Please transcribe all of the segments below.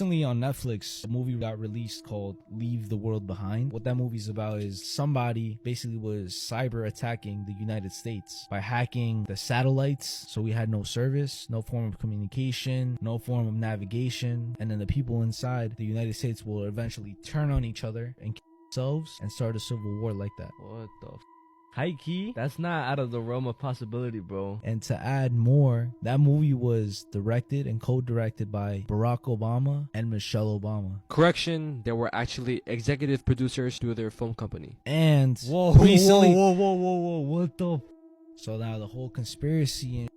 Recently on Netflix, a movie got released called Leave the World Behind. What that movie's about is somebody basically was cyber attacking the United States by hacking the satellites. So we had no service, no form of communication, no form of navigation. And then the people inside the United States will eventually turn on each other and kill themselves and start a civil war like that. What the high key? That's not out of the realm of possibility, bro. And to add more, that movie was directed and co-directed by Barack Obama and Michelle Obama. Correction, there were actually executive producers through their film company. And recently, whoa, what the? So now the whole conspiracy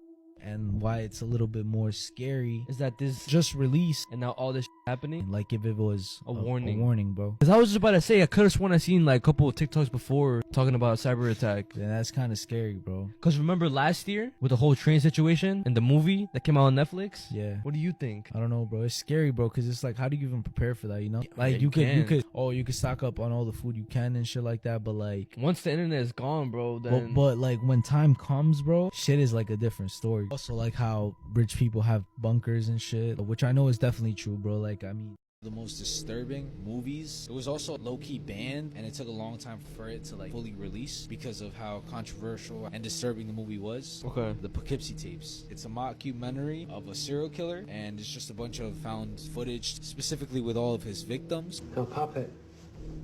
and why it's a little bit more scary is that this just released, and now all this happening, like if it was a warning. A warning, bro. Because I was just about to say, I could have sworn I seen like a couple of TikToks before talking about a cyber attack. Yeah, that's kind of scary, bro. Because remember last year with the whole train situation and the movie that came out on Netflix? Yeah. What do you think? I don't know, bro. It's scary, bro, because it's like, how do you even prepare for that, you know? Like, you could stock up on all the food you can and shit like that, but like, once the internet is gone, bro, then but like when time comes, bro, shit is like a different story. Also, like how rich people have bunkers and shit, which I know is definitely true, bro. Like, I mean, the most disturbing movies, it was also low-key banned, and it took a long time for it to like fully release because of how controversial and disturbing the movie was. Okay. The Poughkeepsie tapes. It's a mockumentary of a serial killer, and it's just a bunch of found footage, specifically with all of his victims. No, pop it.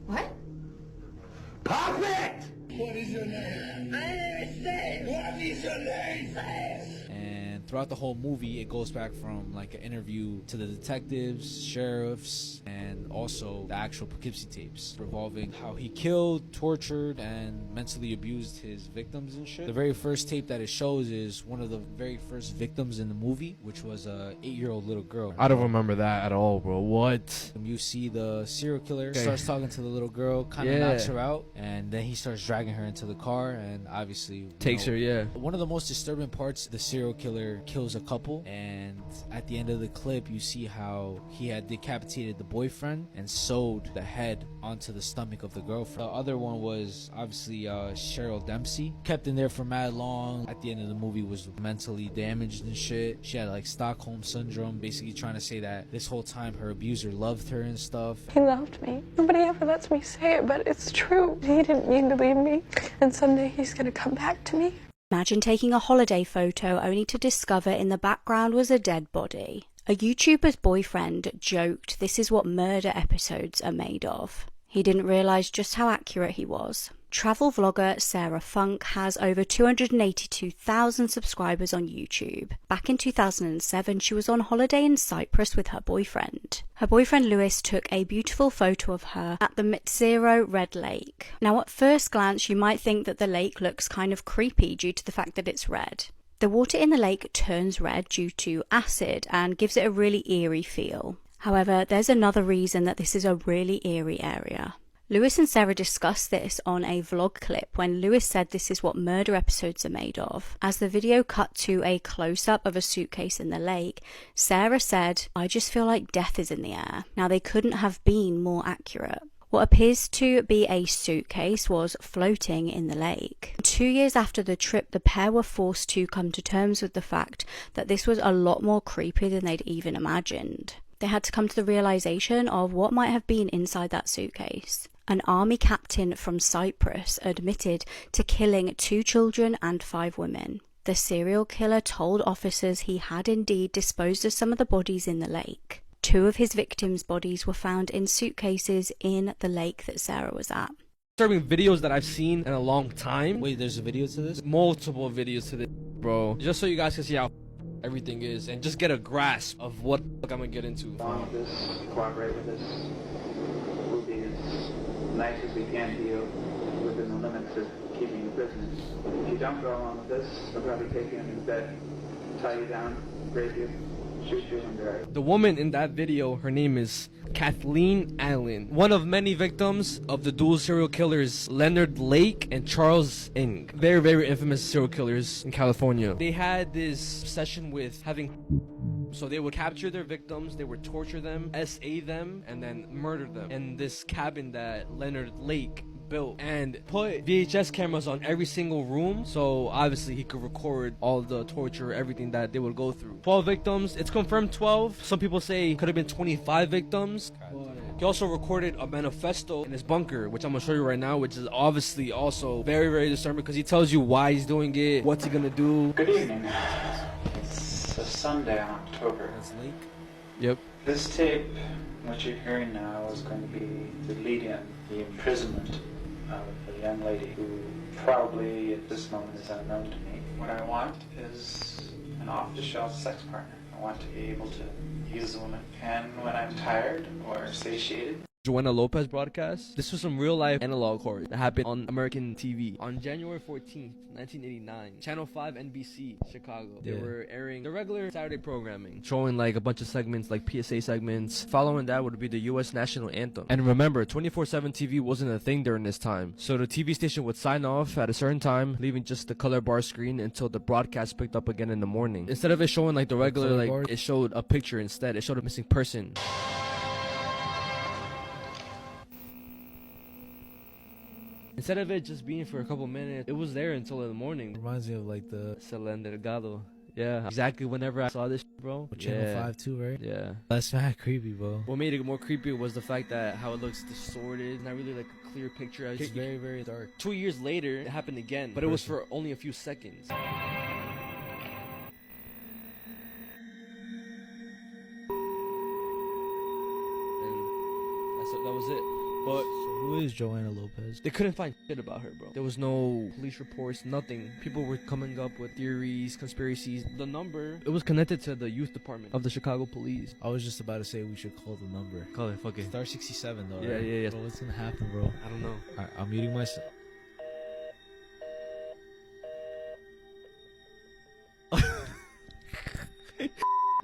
What? Pop it! What is your name? My name is Dave. What is your name? And throughout the whole movie, it goes back from like an interview to the detectives, sheriffs, and also the actual Poughkeepsie tapes revolving how he killed, tortured, and mentally abused his victims and shit. The very first tape that it shows is one of the very first victims in the movie, which was a 8-year-old little girl. I don't remember that at all, bro. What? You see the serial killer starts talking to the little girl, kind of knocks her out, and then he starts dragging her into the car, and obviously takes her. Yeah. One of the most disturbing parts, the serial killer kills a couple, and at the end of the clip you see how he had decapitated the boyfriend and sewed the head onto the stomach of the girlfriend. The other one was obviously Cheryl Dempsey, kept in there for mad long. At the end of the movie was mentally damaged and shit. She had like Stockholm syndrome, basically trying to say that this whole time her abuser loved her and stuff. He loved me. Nobody ever lets me say it, but it's true. He didn't mean to leave me, and someday he's gonna come back to me. Imagine taking a holiday photo only to discover in the background was a dead body. A YouTuber's boyfriend joked this is what murder episodes are made of. He didn't realise just how accurate he was. Travel vlogger Sarah Funk has over 282,000 subscribers on YouTube. Back in 2007, she was on holiday in Cyprus with her boyfriend. Her boyfriend Lewis took a beautiful photo of her at the Mitsiro Red Lake. Now at first glance, you might think that the lake looks kind of creepy due to the fact that it's red. The water in the lake turns red due to acid and gives it a really eerie feel. However, there's another reason that this is a really eerie area. Lewis and Sarah discussed this on a vlog clip when Lewis said this is what murder episodes are made of. As the video cut to a close-up of a suitcase in the lake, Sarah said, "I just feel like death is in the air." Now they couldn't have been more accurate. What appears to be a suitcase was floating in the lake. 2 years after the trip, the pair were forced to come to terms with the fact that this was a lot more creepy than they'd even imagined. They had to come to the realization of what might have been inside that suitcase. An army captain from Cyprus admitted to killing 2 children and 5 women. The serial killer told officers he had indeed disposed of some of the bodies in the lake. 2 of his victims' bodies were found in suitcases in the lake that Sarah was at. Disturbing videos that I've seen in a long time. Wait, there's a video to this? Multiple videos to this, bro. Just so you guys can see how everything is and just get a grasp of what I'm gonna get into. Along with this, cooperate with this. We'll be as nice as we can to you within the limits of keeping you prisoners. If you don't go along with this, they'll probably take you into bed, tie you down, rape you, shoot you, and bury you. The woman in that video, her name is Kathleen Allen, one of many victims of the dual serial killers Leonard Lake and Charles Ng. Very, very infamous serial killers in California. They had this obsession with having... So they would capture their victims, they would torture them, SA them, and then murder them in this cabin that Leonard Lake built and put VHS cameras on every single room, so obviously he could record all the torture, everything that they would go through. 12 victims. It's confirmed 12. Some people say it could have been 25 victims. He also recorded a manifesto in his bunker, which I'm gonna show you right now, which is obviously also very, very disturbing because he tells you why he's doing it, what's he gonna do. Good evening. It's a Sunday in October. That's Lake. Yep. This tape, what you're hearing now, is going to be the lead-in, the imprisonment of a young lady who probably at this moment is unknown to me. What I want is an off-the-shelf sex partner. I want to be able to use the woman, and when I'm tired or satiated. Joanna Lopez broadcast. This was some real life analog horror that happened on American TV on January 14th, 1989. Channel 5 NBC, Chicago. They were airing the regular Saturday programming, showing like a bunch of segments like PSA segments. Following that would be the US national anthem. And remember, 24/7 TV wasn't a thing during this time, so the TV station would sign off at a certain time, leaving just the color bar screen until the broadcast picked up again in the morning. Instead of it showing like the regular, like it showed a picture instead. It showed a missing person. Instead of it just being for a couple minutes, it was there until in the morning. Reminds me of like the Selen Delgado. Yeah, exactly. Whenever I saw this, bro. Channel 5 too, right? Yeah. That's mad creepy, bro. What made it more creepy was the fact that how it looks distorted, not really like a clear picture. It's very, very dark. 2 years later, it happened again, but it was for only a few seconds. And that was it. But so who is Joanna Lopez? they couldn't find shit about her, bro. There was no police reports, nothing. People were coming up with theories, conspiracies. The number, it was connected to the youth department of the Chicago police. I was just about to say we should call the number. Call it, fuck it. Star 67 though, Yeah, right? yeah. Bro, what's gonna happen, bro? I don't know. Alright, I'm muting myself.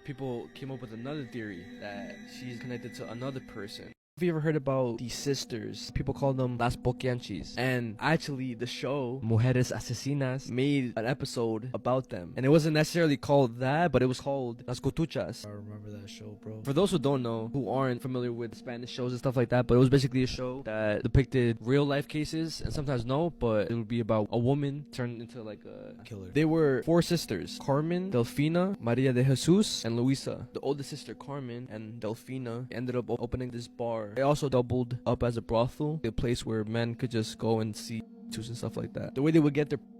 People came up with another theory that she's connected to another person. Have you ever heard about these sisters? People call them Las Boquianchis. And actually, the show, Mujeres Asesinas, made an episode about them. And it wasn't necessarily called that, but it was called Las Cotuchas. I remember that show, bro. For those who don't know, who aren't familiar with Spanish shows and stuff like that, but it was basically a show that depicted real life cases, and sometimes no, but it would be about a woman turned into like a Killer. They were 4 sisters: Carmen, Delfina, Maria de Jesus, and Luisa. The oldest sister, Carmen, and Delfina ended up opening this bar. It also doubled up as a brothel, a place where men could just go and see prostitutes and stuff like that. The way they would get their prostitutes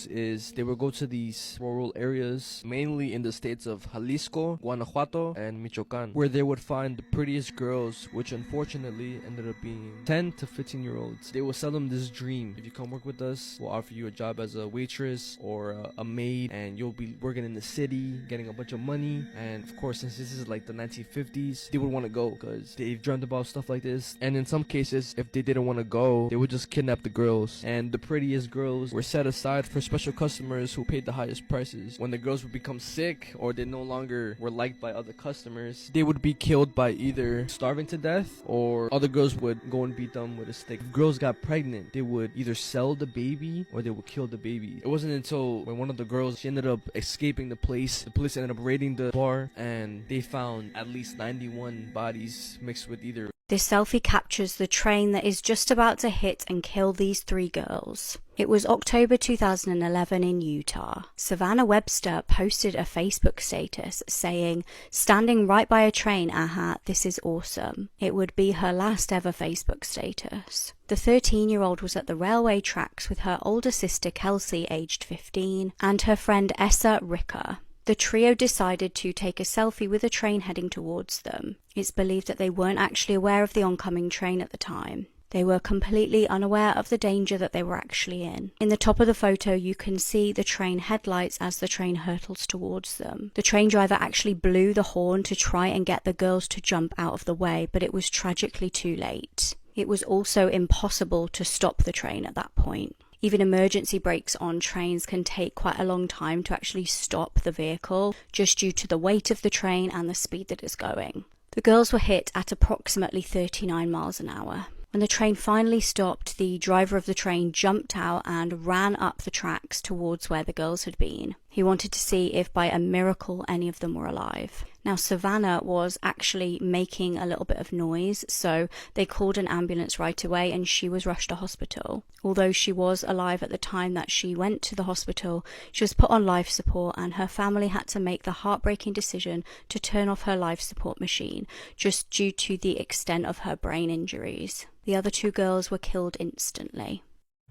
is they would go to these rural areas, mainly in the states of Jalisco, Guanajuato, and Michoacan, where they would find the prettiest girls, which unfortunately ended up being 10 to 15-year-olds. They will sell them this dream: if you come work with us, we'll offer you a job as a waitress or a maid, and you'll be working in the city, getting a bunch of money. And of course, since this is like the 1950s, they would want to go because they've dreamt about stuff like this. And in some cases, if they didn't want to go, they would just kidnap the girls, and the prettiest girls were set aside for special customers who paid the highest prices. When the girls would become sick or they no longer were liked by other customers, they would be killed by either starving to death, or other girls would go and beat them with a stick. If girls got pregnant, they would either sell the baby or they would kill the baby. It wasn't until when one of the girls, she ended up escaping the police ended up raiding the bar, and they found at least 91 bodies mixed with either. This selfie captures the train that is just about to hit and kill these 3 girls. It was October 2011 in Utah. Savannah Webster posted a Facebook status saying, "Standing right by a train, this is awesome." It would be her last ever Facebook status. The 13-year-old was at the railway tracks with her older sister Kelsey, aged 15, and her friend Essa Ricker. The trio decided to take a selfie with a train heading towards them. It's believed that they weren't actually aware of the oncoming train at the time. They were completely unaware of the danger that they were actually in. In the top of the photo, you can see the train headlights as the train hurtles towards them. The train driver actually blew the horn to try and get the girls to jump out of the way, but it was tragically too late. It was also impossible to stop the train at that point. Even emergency brakes on trains can take quite a long time to actually stop the vehicle, just due to the weight of the train and the speed that it's going. The girls were hit at approximately 39 miles an hour. When the train finally stopped, the driver of the train jumped out and ran up the tracks towards where the girls had been. He wanted to see if by a miracle any of them were alive. Now, Savannah was actually making a little bit of noise, so they called an ambulance right away and she was rushed to hospital. Although she was alive at the time that she went to the hospital, she was put on life support and her family had to make the heartbreaking decision to turn off her life support machine just due to the extent of her brain injuries. The other 2 girls were killed instantly.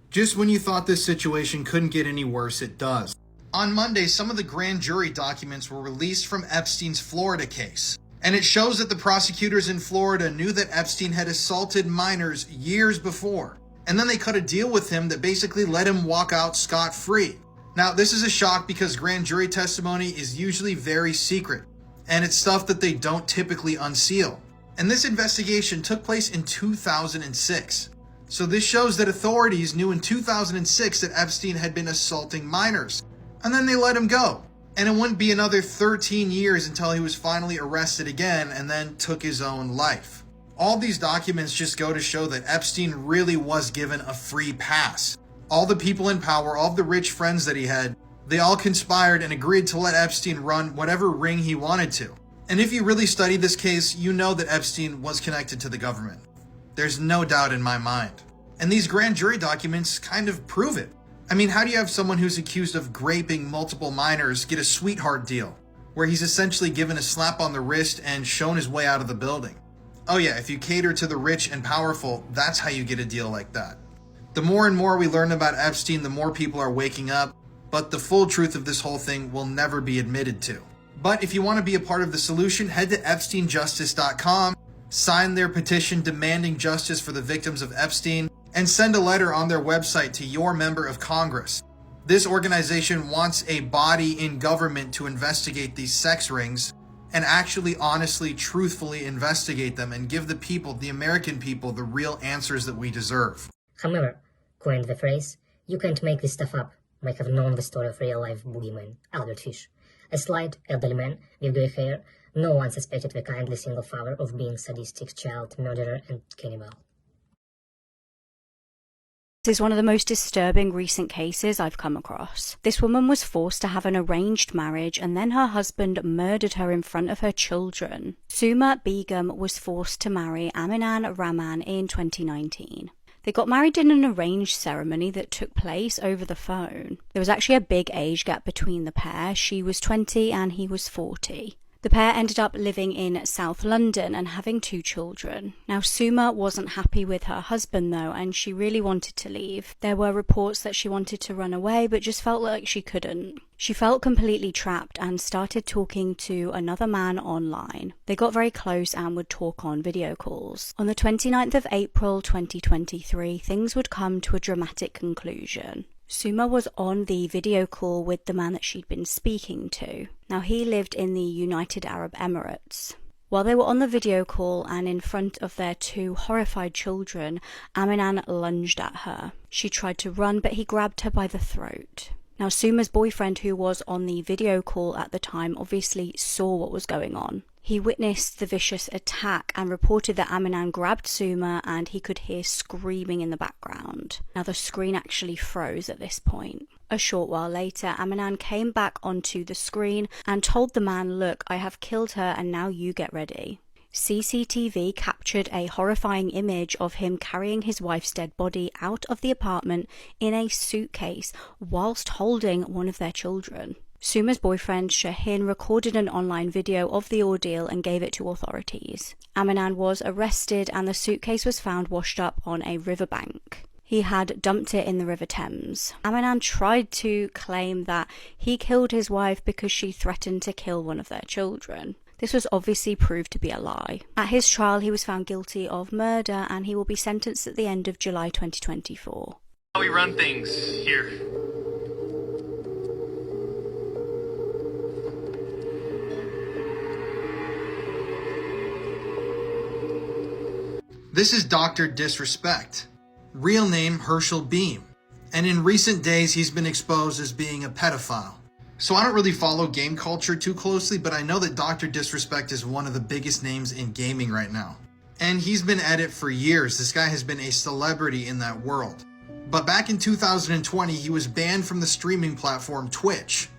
Just when you thought this situation couldn't get any worse, it does. On Monday, some of the grand jury documents were released from Epstein's Florida case. And it shows that the prosecutors in Florida knew that Epstein had assaulted minors years before. And then they cut a deal with him that basically let him walk out scot-free. Now, this is a shock because grand jury testimony is usually very secret. And it's stuff that they don't typically unseal. And this investigation took place in 2006. So this shows that authorities knew in 2006 that Epstein had been assaulting minors. And then they let him go. And it wouldn't be another 13 years until he was finally arrested again and then took his own life. All these documents just go to show that Epstein really was given a free pass. All the people in power, all of the rich friends that he had, they all conspired and agreed to let Epstein run whatever ring he wanted to. And if you really study this case, you know that Epstein was connected to the government. There's no doubt in my mind. And these grand jury documents kind of prove it. I mean, how do you have someone who's accused of raping multiple minors get a sweetheart deal, where he's essentially given a slap on the wrist and shown his way out of the building? Oh yeah, if you cater to the rich and powerful, that's how you get a deal like that. The more and more we learn about Epstein, the more people are waking up, but the full truth of this whole thing will never be admitted to. But if you want to be a part of the solution, head to EpsteinJustice.com, sign their petition demanding justice for the victims of Epstein, and send a letter on their website to your member of Congress. This organization wants a body in government to investigate these sex rings and actually honestly, truthfully investigate them and give the people, the American people, the real answers that we deserve. Whomever coined the phrase, "You can't make this stuff up," might have known the story of real-life boogeyman, Albert Fish. A slight, elderly man with grey hair, no one suspected the kindly single father of being sadistic child murderer and cannibal. This is one of the most disturbing recent cases I've come across. This woman was forced to have an arranged marriage and then her husband murdered her in front of her children. Suma Begum was forced to marry Aminan Rahman in 2019. They got married in an arranged ceremony that took place over the phone. There was actually a big age gap between the pair. She was 20 and he was 40. The pair ended up living in South London and having 2 children. Now, Suma wasn't happy with her husband though, and she really wanted to leave. There were reports that she wanted to run away, but just felt like she couldn't. She felt completely trapped and started talking to another man online. They got very close and would talk on video calls. On the 29th of April 2023, things would come to a dramatic conclusion. Suma was on the video call with the man that she'd been speaking to. Now, he lived in the United Arab Emirates. While they were on the video call and in front of their 2 horrified children, Aminan lunged at her. She tried to run, but he grabbed her by the throat. Now, Suma's boyfriend, who was on the video call at the time, obviously saw what was going on. He witnessed the vicious attack and reported that Aminan grabbed Suma and he could hear screaming in the background. Now, the screen actually froze at this point. A short while later, Aminan came back onto the screen and told the man, "Look, I have killed her and now you get ready." CCTV captured a horrifying image of him carrying his wife's dead body out of the apartment in a suitcase whilst holding one of their children. Suma's boyfriend, Shahin, recorded an online video of the ordeal and gave it to authorities. Aminan was arrested and the suitcase was found washed up on a riverbank. He had dumped it in the River Thames. Aminan tried to claim that he killed his wife because she threatened to kill one of their children. This was obviously proved to be a lie. At his trial, he was found guilty of murder and he will be sentenced at the end of July 2024. How we run things here. This is Dr. Disrespect, real name Herschel Beam, and in recent days he's been exposed as being a pedophile. So I don't really follow game culture too closely, but I know that Dr. Disrespect is one of the biggest names in gaming right now. And he's been at it for years. This guy has been a celebrity in that world. But back in 2020, he was banned from the streaming platform Twitch.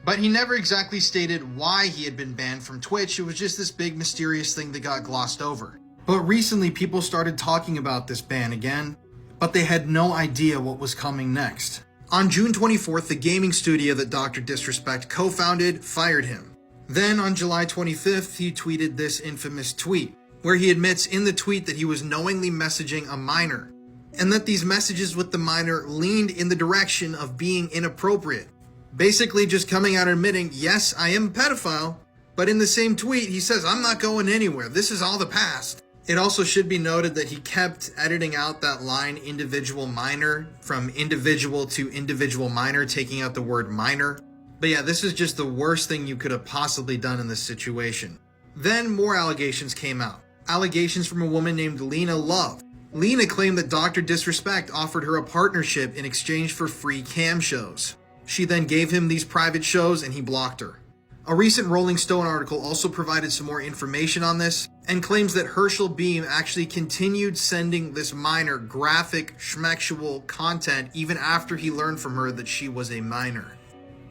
But he never exactly stated why he had been banned from Twitch. It was just this big mysterious thing that got glossed over. But recently people started talking about this ban again, but they had no idea what was coming next. On June 24th, the gaming studio that Dr. Disrespect co-founded fired him. Then on July 25th, he tweeted this infamous tweet, where he admits in the tweet that he was knowingly messaging a minor, and that these messages with the minor leaned in the direction of being inappropriate. Basically just coming out and admitting, yes, I am a pedophile, but in the same tweet, he says, I'm not going anywhere. This is all the past. It also should be noted that he kept editing out that line individual minor from individual to individual minor, taking out the word minor. But yeah, this is just the worst thing you could have possibly done in this situation. Then more allegations came out. Allegations from a woman named Lena Love. Lena claimed that Dr. Disrespect offered her a partnership in exchange for free cam shows. She then gave him these private shows and he blocked her. A recent Rolling Stone article also provided some more information on this and claims that Herschel Beam actually continued sending this minor graphic, schmexual content even after he learned from her that she was a minor.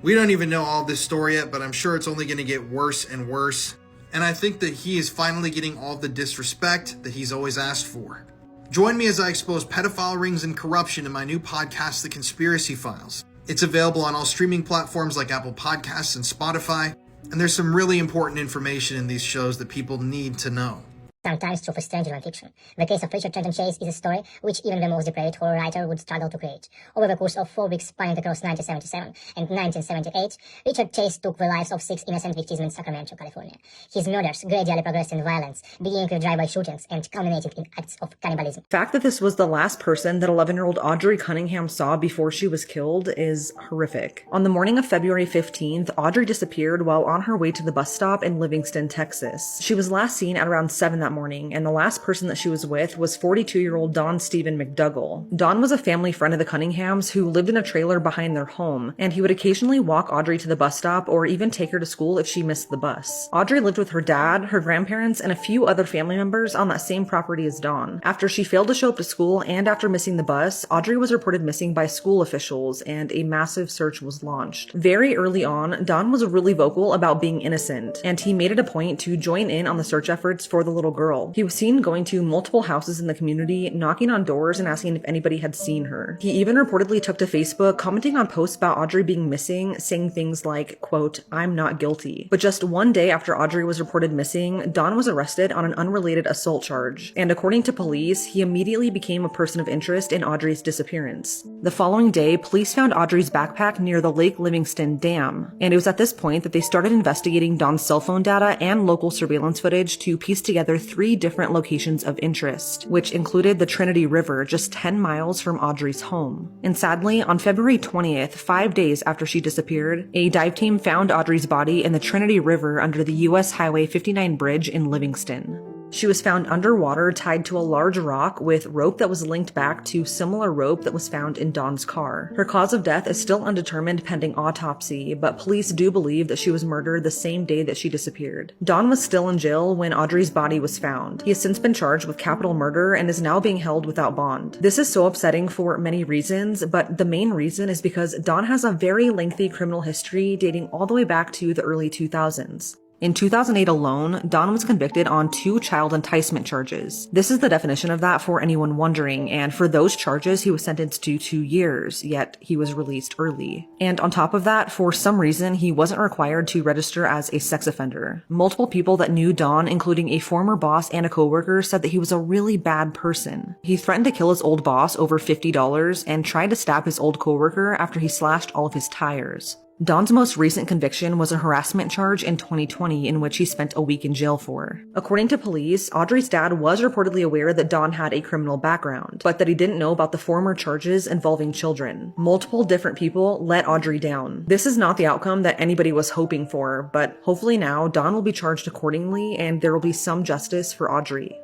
We don't even know all this story yet, but I'm sure it's only going to get worse and worse. And I think that he is finally getting all the disrespect that he's always asked for. Join me as I expose pedophile rings and corruption in my new podcast, The Conspiracy Files. It's available on all streaming platforms like Apple Podcasts and Spotify, and there's some really important information in these shows that people need to know. Sometimes true for stranger than fiction. The case of Richard Trenton Chase is a story which even the most depraved horror writer would struggle to create. Over the course of 4 weeks spanning across 1977 and 1978, Richard Chase took the lives of 6 innocent victims in Sacramento, California. His murders gradually progressed in violence, beginning with drive-by shootings and culminating in acts of cannibalism. The fact that this was the last person that 11-year-old Audrey Cunningham saw before she was killed is horrific. On the morning of February 15th, Audrey disappeared while on her way to the bus stop in Livingston, Texas. She was last seen at around 7 that morning, and the last person that she was with was 42-year-old Don Stephen McDougall. Don was a family friend of the Cunninghams who lived in a trailer behind their home, and he would occasionally walk Audrey to the bus stop or even take her to school if she missed the bus. Audrey lived with her dad, her grandparents, and a few other family members on that same property as Don. After she failed to show up to school and after missing the bus, Audrey was reported missing by school officials, and a massive search was launched. Very early on, Don was really vocal about being innocent, and he made it a point to join in on the search efforts for the little girl. He was seen going to multiple houses in the community, knocking on doors and asking if anybody had seen her. He even reportedly took to Facebook, commenting on posts about Audrey being missing, saying things like, quote, "I'm not guilty." But just one day after Audrey was reported missing, Don was arrested on an unrelated assault charge, and according to police, he immediately became a person of interest in Audrey's disappearance. The following day, police found Audrey's backpack near the Lake Livingston Dam, and it was at this point that they started investigating Don's cell phone data and local surveillance footage to piece together 3 different locations of interest, which included the Trinity River just 10 miles from Audrey's home. And sadly, on February 20th, 5 days after she disappeared, a dive team found Audrey's body in the Trinity River under the US Highway 59 bridge in Livingston. She was found underwater, tied to a large rock with rope that was linked back to similar rope that was found in Don's car. Her cause of death is still undetermined pending autopsy, but police do believe that she was murdered the same day that she disappeared. Don was still in jail when Audrey's body was found. He has since been charged with capital murder and is now being held without bond. This is so upsetting for many reasons, but the main reason is because Don has a very lengthy criminal history dating all the way back to the early 2000s. In 2008 alone, Don was convicted on 2 child enticement charges. This is the definition of that for anyone wondering, and for those charges, he was sentenced to 2 years, yet he was released early. And on top of that, for some reason, he wasn't required to register as a sex offender. Multiple people that knew Don, including a former boss and a coworker, said that he was a really bad person. He threatened to kill his old boss over $50 and tried to stab his old coworker after he slashed all of his tires. Don's most recent conviction was a harassment charge in 2020 in which he spent a week in jail for. According to police, Audrey's dad was reportedly aware that Don had a criminal background, but that he didn't know about the former charges involving children. Multiple different people let Audrey down. This is not the outcome that anybody was hoping for, but hopefully now Don will be charged accordingly and there will be some justice for Audrey.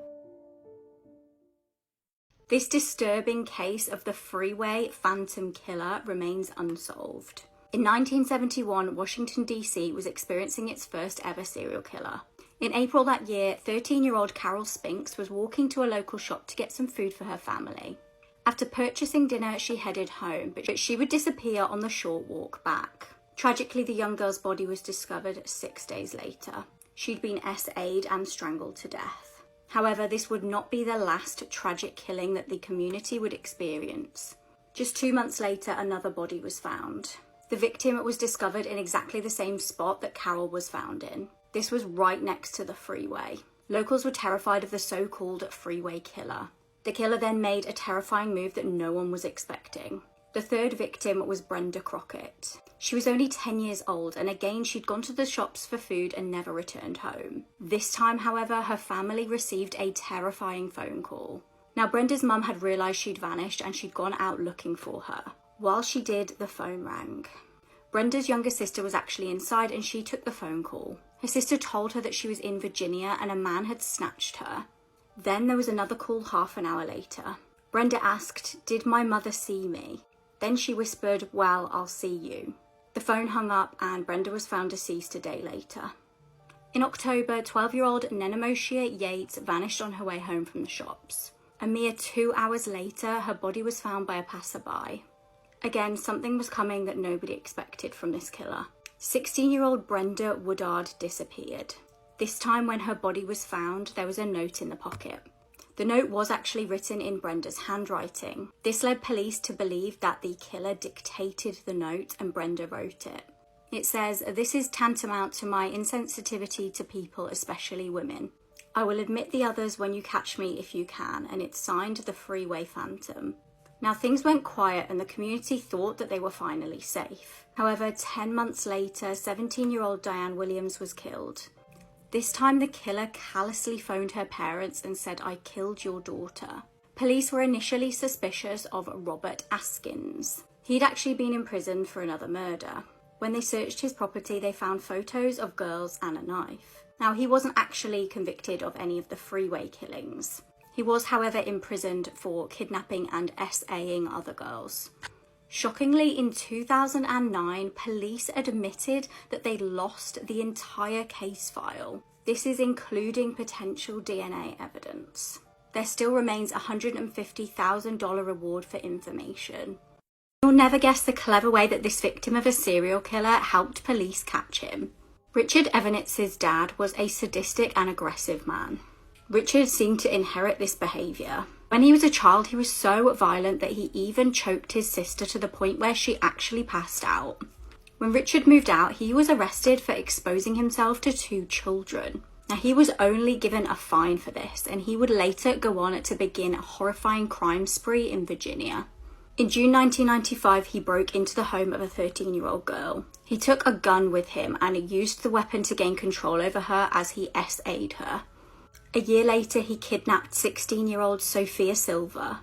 This disturbing case of the freeway phantom killer remains unsolved. In 1971, Washington, D.C. was experiencing its first ever serial killer. In April that year, 13-year-old Carol Spinks was walking to a local shop to get some food for her family. After purchasing dinner, she headed home, but she would disappear on the short walk back. Tragically, the young girl's body was discovered 6 days later. She'd been SA'd and strangled to death. However, this would not be the last tragic killing that the community would experience. Just 2 months later, another body was found. The victim was discovered in exactly the same spot that Carol was found in. This was right next to the freeway. Locals were terrified of the so-called freeway killer. The killer then made a terrifying move that no one was expecting. The third victim was Brenda Crockett. She was only 10 years old, and again she'd gone to the shops for food and never returned home. This time, however, her family received a terrifying phone call. Now, Brenda's mum had realised she'd vanished and she'd gone out looking for her. While she did, the phone rang. Brenda's younger sister was actually inside and she took the phone call. Her sister told her that she was in Virginia and a man had snatched her. Then there was another call half an hour later. Brenda asked, "Did my mother see me?" Then she whispered, "Well, I'll see you." The phone hung up and Brenda was found deceased a day later. In October, 12-year-old Nenemoshia Yates vanished on her way home from the shops. A mere 2 hours later, her body was found by a passerby. Again, something was coming that nobody expected from this killer. 16-year-old Brenda Woodard disappeared. This time when her body was found, there was a note in the pocket. The note was actually written in Brenda's handwriting. This led police to believe that the killer dictated the note and Brenda wrote it. It says, "This is tantamount to my insensitivity to people, especially women. I will admit the others when you catch me if you can," and it's signed the Freeway Phantom. Now, things went quiet and the community thought that they were finally safe. However, 10 months later, 17-year-old Diane Williams was killed. This time, the killer callously phoned her parents and said, "I killed your daughter." Police were initially suspicious of Robert Askins. He'd actually been imprisoned for another murder. When they searched his property, they found photos of girls and a knife. Now, he wasn't actually convicted of any of the freeway killings. He was, however, imprisoned for kidnapping and SAing other girls. Shockingly, in 2009, police admitted that they lost the entire case file. This is including potential DNA evidence. There still remains a $150,000 reward for information. You'll never guess the clever way that this victim of a serial killer helped police catch him. Richard Evanitz's dad was a sadistic and aggressive man. Richard seemed to inherit this behaviour. When he was a child, he was so violent that he even choked his sister to the point where she actually passed out. When Richard moved out, he was arrested for exposing himself to 2 children. Now, he was only given a fine for this, and he would later go on to begin a horrifying crime spree in Virginia. In June 1995, he broke into the home of a 13-year-old girl. He took a gun with him and used the weapon to gain control over her as he SA'd her. A year later, he kidnapped 16-year-old Sophia Silver.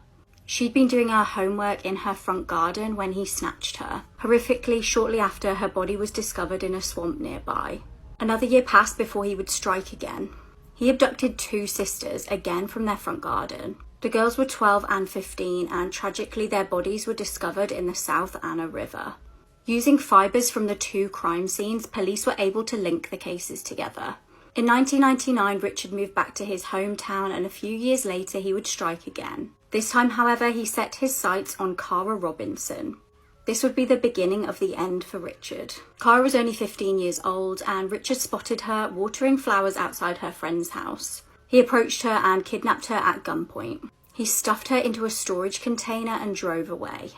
She'd been doing her homework in her front garden when he snatched her. Horrifically, shortly after, her body was discovered in a swamp nearby. Another year passed before he would strike again. He abducted 2 sisters, again from their front garden. The girls were 12 and 15, and tragically their bodies were discovered in the South Anna River. Using fibres from the 2 crime scenes, police were able to link the cases together. In 1999, Richard moved back to his hometown, and a few years later he would strike again. This time, however, he set his sights on Cara Robinson. This would be the beginning of the end for Richard. Cara was only 15 years old, and Richard spotted her watering flowers outside her friend's house. He approached her and kidnapped her at gunpoint. He stuffed her into a storage container and drove away.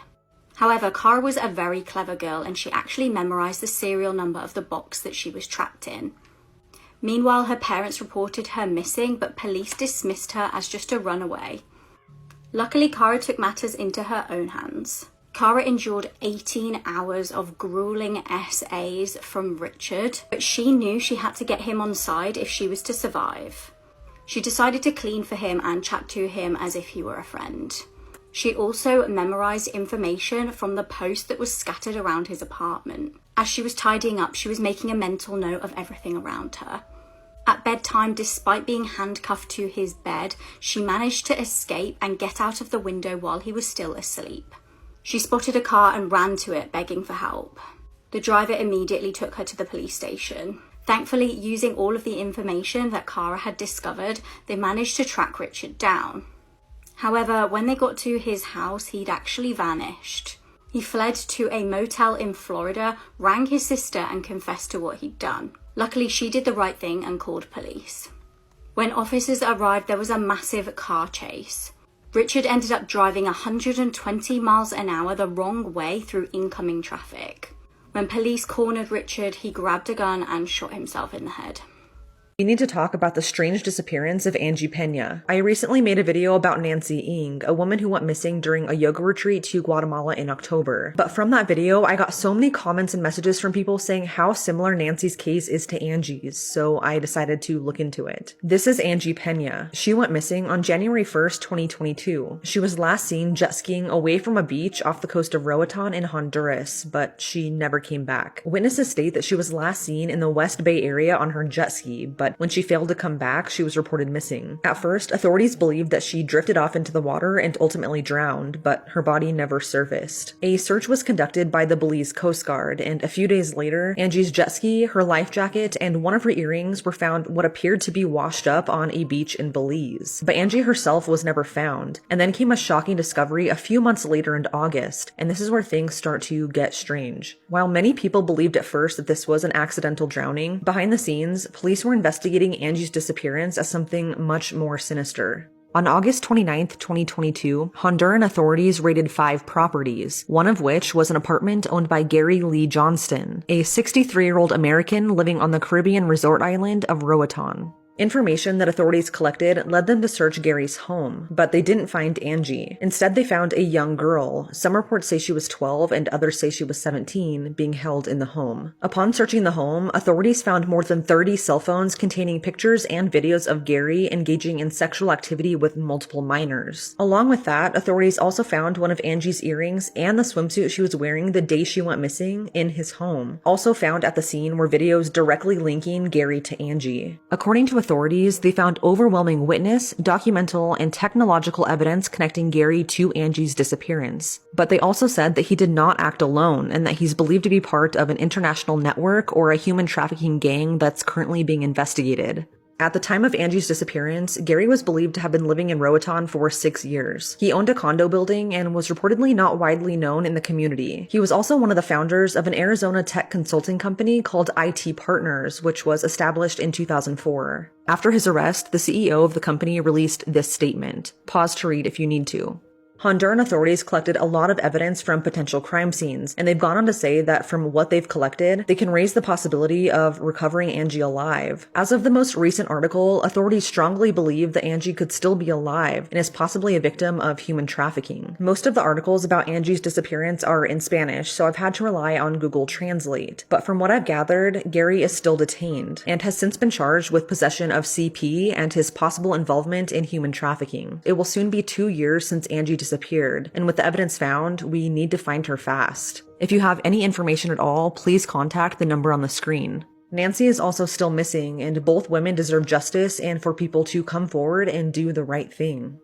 However, Cara was a very clever girl, and she actually memorized the serial number of the box that she was trapped in. Meanwhile, her parents reported her missing, but police dismissed her as just a runaway. Luckily, Cara took matters into her own hands. Cara endured 18 hours of grueling SAs from Richard, but she knew she had to get him on side if she was to survive. She decided to clean for him and chat to him as if he were a friend. She also memorized information from the post that was scattered around his apartment. As she was tidying up, she was making a mental note of everything around her. At bedtime, despite being handcuffed to his bed, she managed to escape and get out of the window while he was still asleep. She spotted a car and ran to it, begging for help. The driver immediately took her to the police station. Thankfully, using all of the information that Cara had discovered, they managed to track Richard down. However, when they got to his house, he'd actually vanished. He fled to a motel in Florida, rang his sister, and confessed to what he'd done. Luckily, she did the right thing and called police. When officers arrived, there was a massive car chase. Richard ended up driving 120 miles an hour the wrong way through incoming traffic. When police cornered Richard, he grabbed a gun and shot himself in the head. We need to talk about the strange disappearance of Angie Pena. I recently made a video about Nancy Ng, a woman who went missing during a yoga retreat to Guatemala in October. But from that video, I got so many comments and messages from people saying how similar Nancy's case is to Angie's, so I decided to look into it. This is Angie Pena. She went missing on January 1st, 2022. She was last seen jet skiing away from a beach off the coast of Roatan in Honduras, but she never came back. Witnesses state that she was last seen in the West Bay area on her jet ski, but when she failed to come back, she was reported missing. At first, authorities believed that she drifted off into the water and ultimately drowned, but her body never surfaced. A search was conducted by the Belize Coast Guard, and a few days later, Angie's jet ski, her life jacket, and one of her earrings were found what appeared to be washed up on a beach in Belize. But Angie herself was never found, and then came a shocking discovery a few months later in August, and this is where things start to get strange. While many people believed at first that this was an accidental drowning, behind the scenes, police were investigating Angie's disappearance as something much more sinister. On August 29, 2022, Honduran authorities raided 5 properties, one of which was an apartment owned by Gary Lee Johnston, a 63-year-old American living on the Caribbean resort island of Roatan. Information that authorities collected led them to search Gary's home, but they didn't find Angie. Instead, they found a young girl. Some reports say she was 12 and others say she was 17, being held in the home. Upon searching the home, authorities found more than 30 cell phones containing pictures and videos of Gary engaging in sexual activity with multiple minors. Along with that, authorities also found one of Angie's earrings and the swimsuit she was wearing the day she went missing in his home. Also found at the scene were videos directly linking Gary to Angie. According to authorities, they found overwhelming witness, documental, and technological evidence connecting Gary to Angie's disappearance. But they also said that he did not act alone and that he's believed to be part of an international network or a human trafficking gang that's currently being investigated. At the time of Angie's disappearance, Gary was believed to have been living in Roatan for 6 years. He owned a condo building and was reportedly not widely known in the community. He was also one of the founders of an Arizona tech consulting company called IT Partners, which was established in 2004. After his arrest, the CEO of the company released this statement. Pause to read if you need to. Honduran authorities collected a lot of evidence from potential crime scenes, and they've gone on to say that from what they've collected, they can raise the possibility of recovering Angie alive. As of the most recent article, authorities strongly believe that Angie could still be alive and is possibly a victim of human trafficking. Most of the articles about Angie's disappearance are in Spanish, so I've had to rely on Google Translate. But from what I've gathered, Gary is still detained and has since been charged with possession of CP and his possible involvement in human trafficking. It will soon be 2 years since Angie disappeared, and with the evidence found, we need to find her fast. If you have any information at all, please contact the number on the screen. Nancy is also still missing, and both women deserve justice and for people to come forward and do the right thing.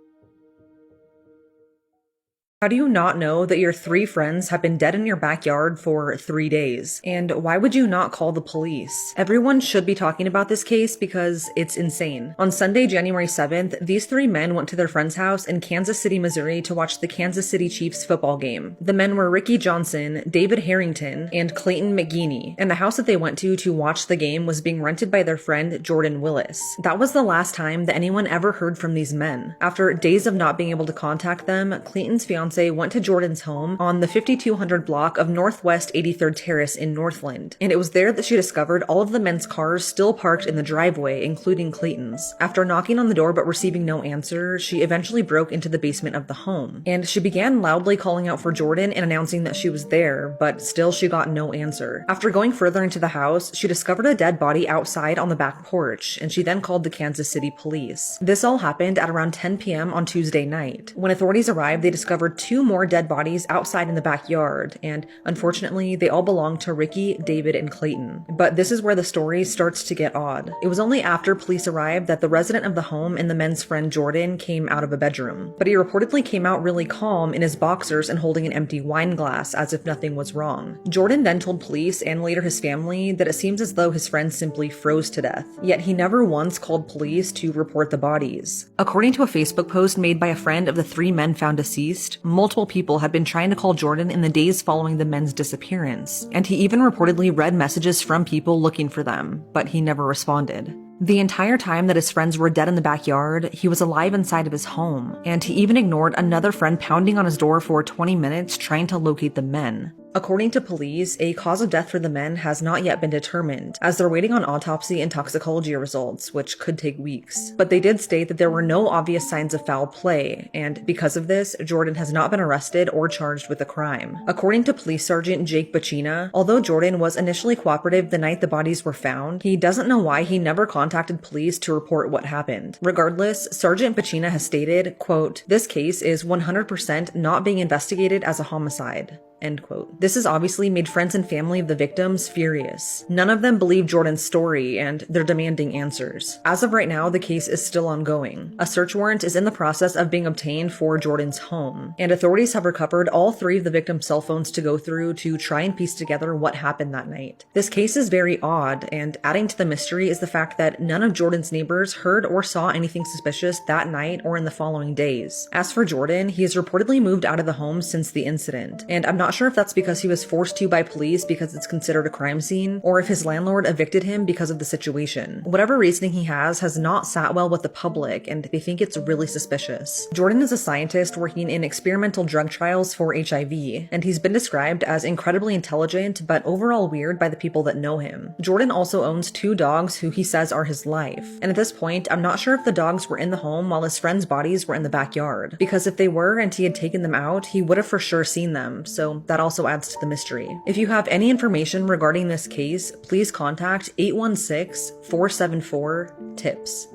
How do you not know that your 3 friends have been dead in your backyard for 3 days? And why would you not call the police? Everyone should be talking about this case because it's insane. On Sunday, January 7th, these 3 men went to their friend's house in Kansas City, Missouri to watch the Kansas City Chiefs football game. The men were Ricky Johnson, David Harrington, and Clayton McGeeney, and the house that they went to watch the game was being rented by their friend Jordan Willis. That was the last time that anyone ever heard from these men. After days of not being able to contact them, Clayton's fiance went to Jordan's home on the 5200 block of Northwest 83rd Terrace in Northland, and it was there that she discovered all of the men's cars still parked in the driveway, including Clayton's. After knocking on the door but receiving no answer, she eventually broke into the basement of the home, and she began loudly calling out for Jordan and announcing that she was there, but still she got no answer. After going further into the house, she discovered a dead body outside on the back porch, and she then called the Kansas City police. This all happened at around 10 p.m. on Tuesday night. When authorities arrived, they discovered 2 more dead bodies outside in the backyard, and unfortunately, they all belonged to Ricky, David, and Clayton. But this is where the story starts to get odd. It was only after police arrived that the resident of the home and the men's friend Jordan came out of a bedroom. But he reportedly came out really calm in his boxers and holding an empty wine glass as if nothing was wrong. Jordan then told police and later his family that it seems as though his friend simply froze to death, yet he never once called police to report the bodies. According to a Facebook post made by a friend of the 3 men found deceased, multiple people had been trying to call Jordan in the days following the men's disappearance, and he even reportedly read messages from people looking for them, but he never responded. The entire time that his friends were dead in the backyard, he was alive inside of his home, and he even ignored another friend pounding on his door for 20 minutes trying to locate the men. According to police, a cause of death for the men has not yet been determined, as they're waiting on autopsy and toxicology results, which could take weeks. But they did state that there were no obvious signs of foul play, and because of this, Jordan has not been arrested or charged with a crime. According to Police Sergeant Jake Bacina, although Jordan was initially cooperative the night the bodies were found, he doesn't know why he never contacted police to report what happened. Regardless, Sergeant Bacina has stated, quote, "This case is 100% not being investigated as a homicide." End quote. This has obviously made friends and family of the victims furious. None of them believe Jordan's story, and they're demanding answers. As of right now, the case is still ongoing. A search warrant is in the process of being obtained for Jordan's home, and authorities have recovered all 3 of the victims' cell phones to go through to try and piece together what happened that night. This case is very odd, and adding to the mystery is the fact that none of Jordan's neighbors heard or saw anything suspicious that night or in the following days. As for Jordan, he has reportedly moved out of the home since the incident, and I'm not sure if that's because he was forced to by police because it's considered a crime scene, or if his landlord evicted him because of the situation. Whatever reasoning he has not sat well with the public, and they think it's really suspicious. Jordan is a scientist working in experimental drug trials for HIV, and he's been described as incredibly intelligent but overall weird by the people that know him. Jordan also owns 2 dogs who he says are his life, and at this point, I'm not sure if the dogs were in the home while his friends' bodies were in the backyard, because if they were and he had taken them out, he would have for sure seen them, so that also adds to the mystery. If you have any information regarding this case, please contact 816-474-TIPS.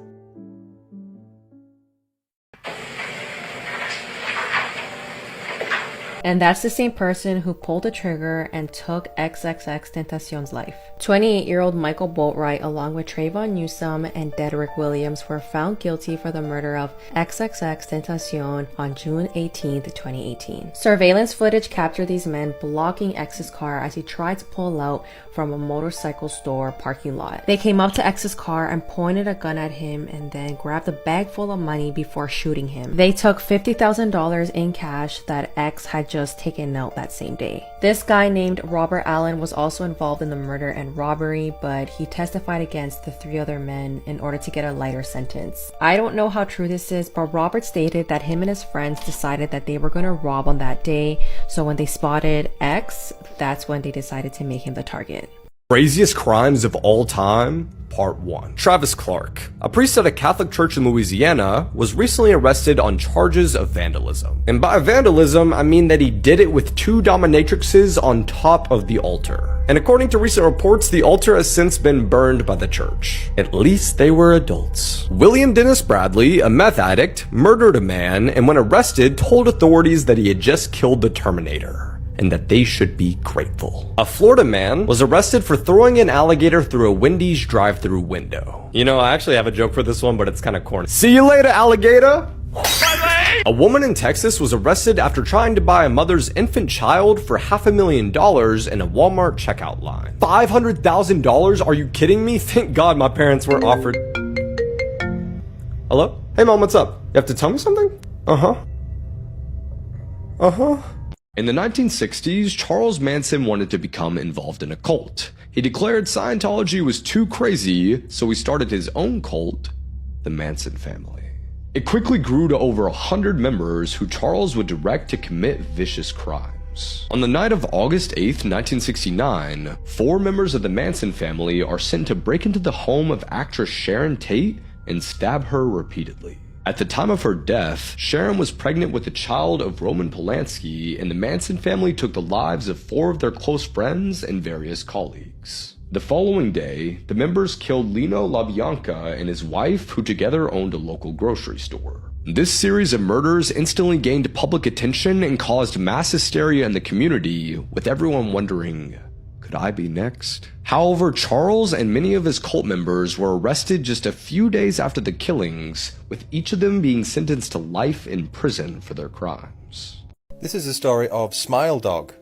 And that's the same person who pulled the trigger and took XXXTentacion's life. 28-year-old Michael Boatwright, along with Trayvon Newsome and Dedrick Williams, were found guilty for the murder of XXXTentacion on June 18, 2018. Surveillance footage captured these men blocking X's car as he tried to pull out from a motorcycle store parking lot. They came up to X's car and pointed a gun at him and then grabbed a bag full of money before shooting him. They took $50,000 in cash that X had just taken out that same day. This guy named Robert Allen was also involved in the murder and robbery, but he testified against the 3 other men in order to get a lighter sentence. I don't know how true this is, but Robert stated that him and his friends decided that they were going to rob on that day, so when they spotted X, that's when they decided to make him the target. Craziest crimes of all time, Part 1. Travis Clark, a priest at a Catholic church in Louisiana, was recently arrested on charges of vandalism. And by vandalism, I mean that he did it with 2 dominatrixes on top of the altar. And according to recent reports, the altar has since been burned by the church. At least they were adults. William Dennis Bradley, a meth addict, murdered a man, and when arrested, told authorities that he had just killed the Terminator, and that they should be grateful. A Florida man was arrested for throwing an alligator through a Wendy's drive-through window. You know, I actually have a joke for this one, but it's kind of corny. See you later, alligator! A woman in Texas was arrested after trying to buy a mother's infant child for $500,000 in a Walmart checkout line. $500,000? Are you kidding me? Thank God my parents were offered. Hello? Hey mom, what's up? You have to tell me something? Uh-huh. In the 1960s, Charles Manson wanted to become involved in a cult. He declared Scientology was too crazy, so he started his own cult, the Manson family. It quickly grew to over 100 members who Charles would direct to commit vicious crimes. On the night of August 8th, 1969, 4 members of the Manson family are sent to break into the home of actress Sharon Tate and stab her repeatedly. At the time of her death, Sharon was pregnant with a child of Roman Polanski, and the Manson family took the lives of 4 of their close friends and various colleagues. The following day, the members killed Lino LaBianca and his wife, who together owned a local grocery store. This series of murders instantly gained public attention and caused mass hysteria in the community, with everyone wondering, could I be next? However, Charles and many of his cult members were arrested just a few days after the killings, with each of them being sentenced to life in prison for their crimes. This is the story of Smile Dog.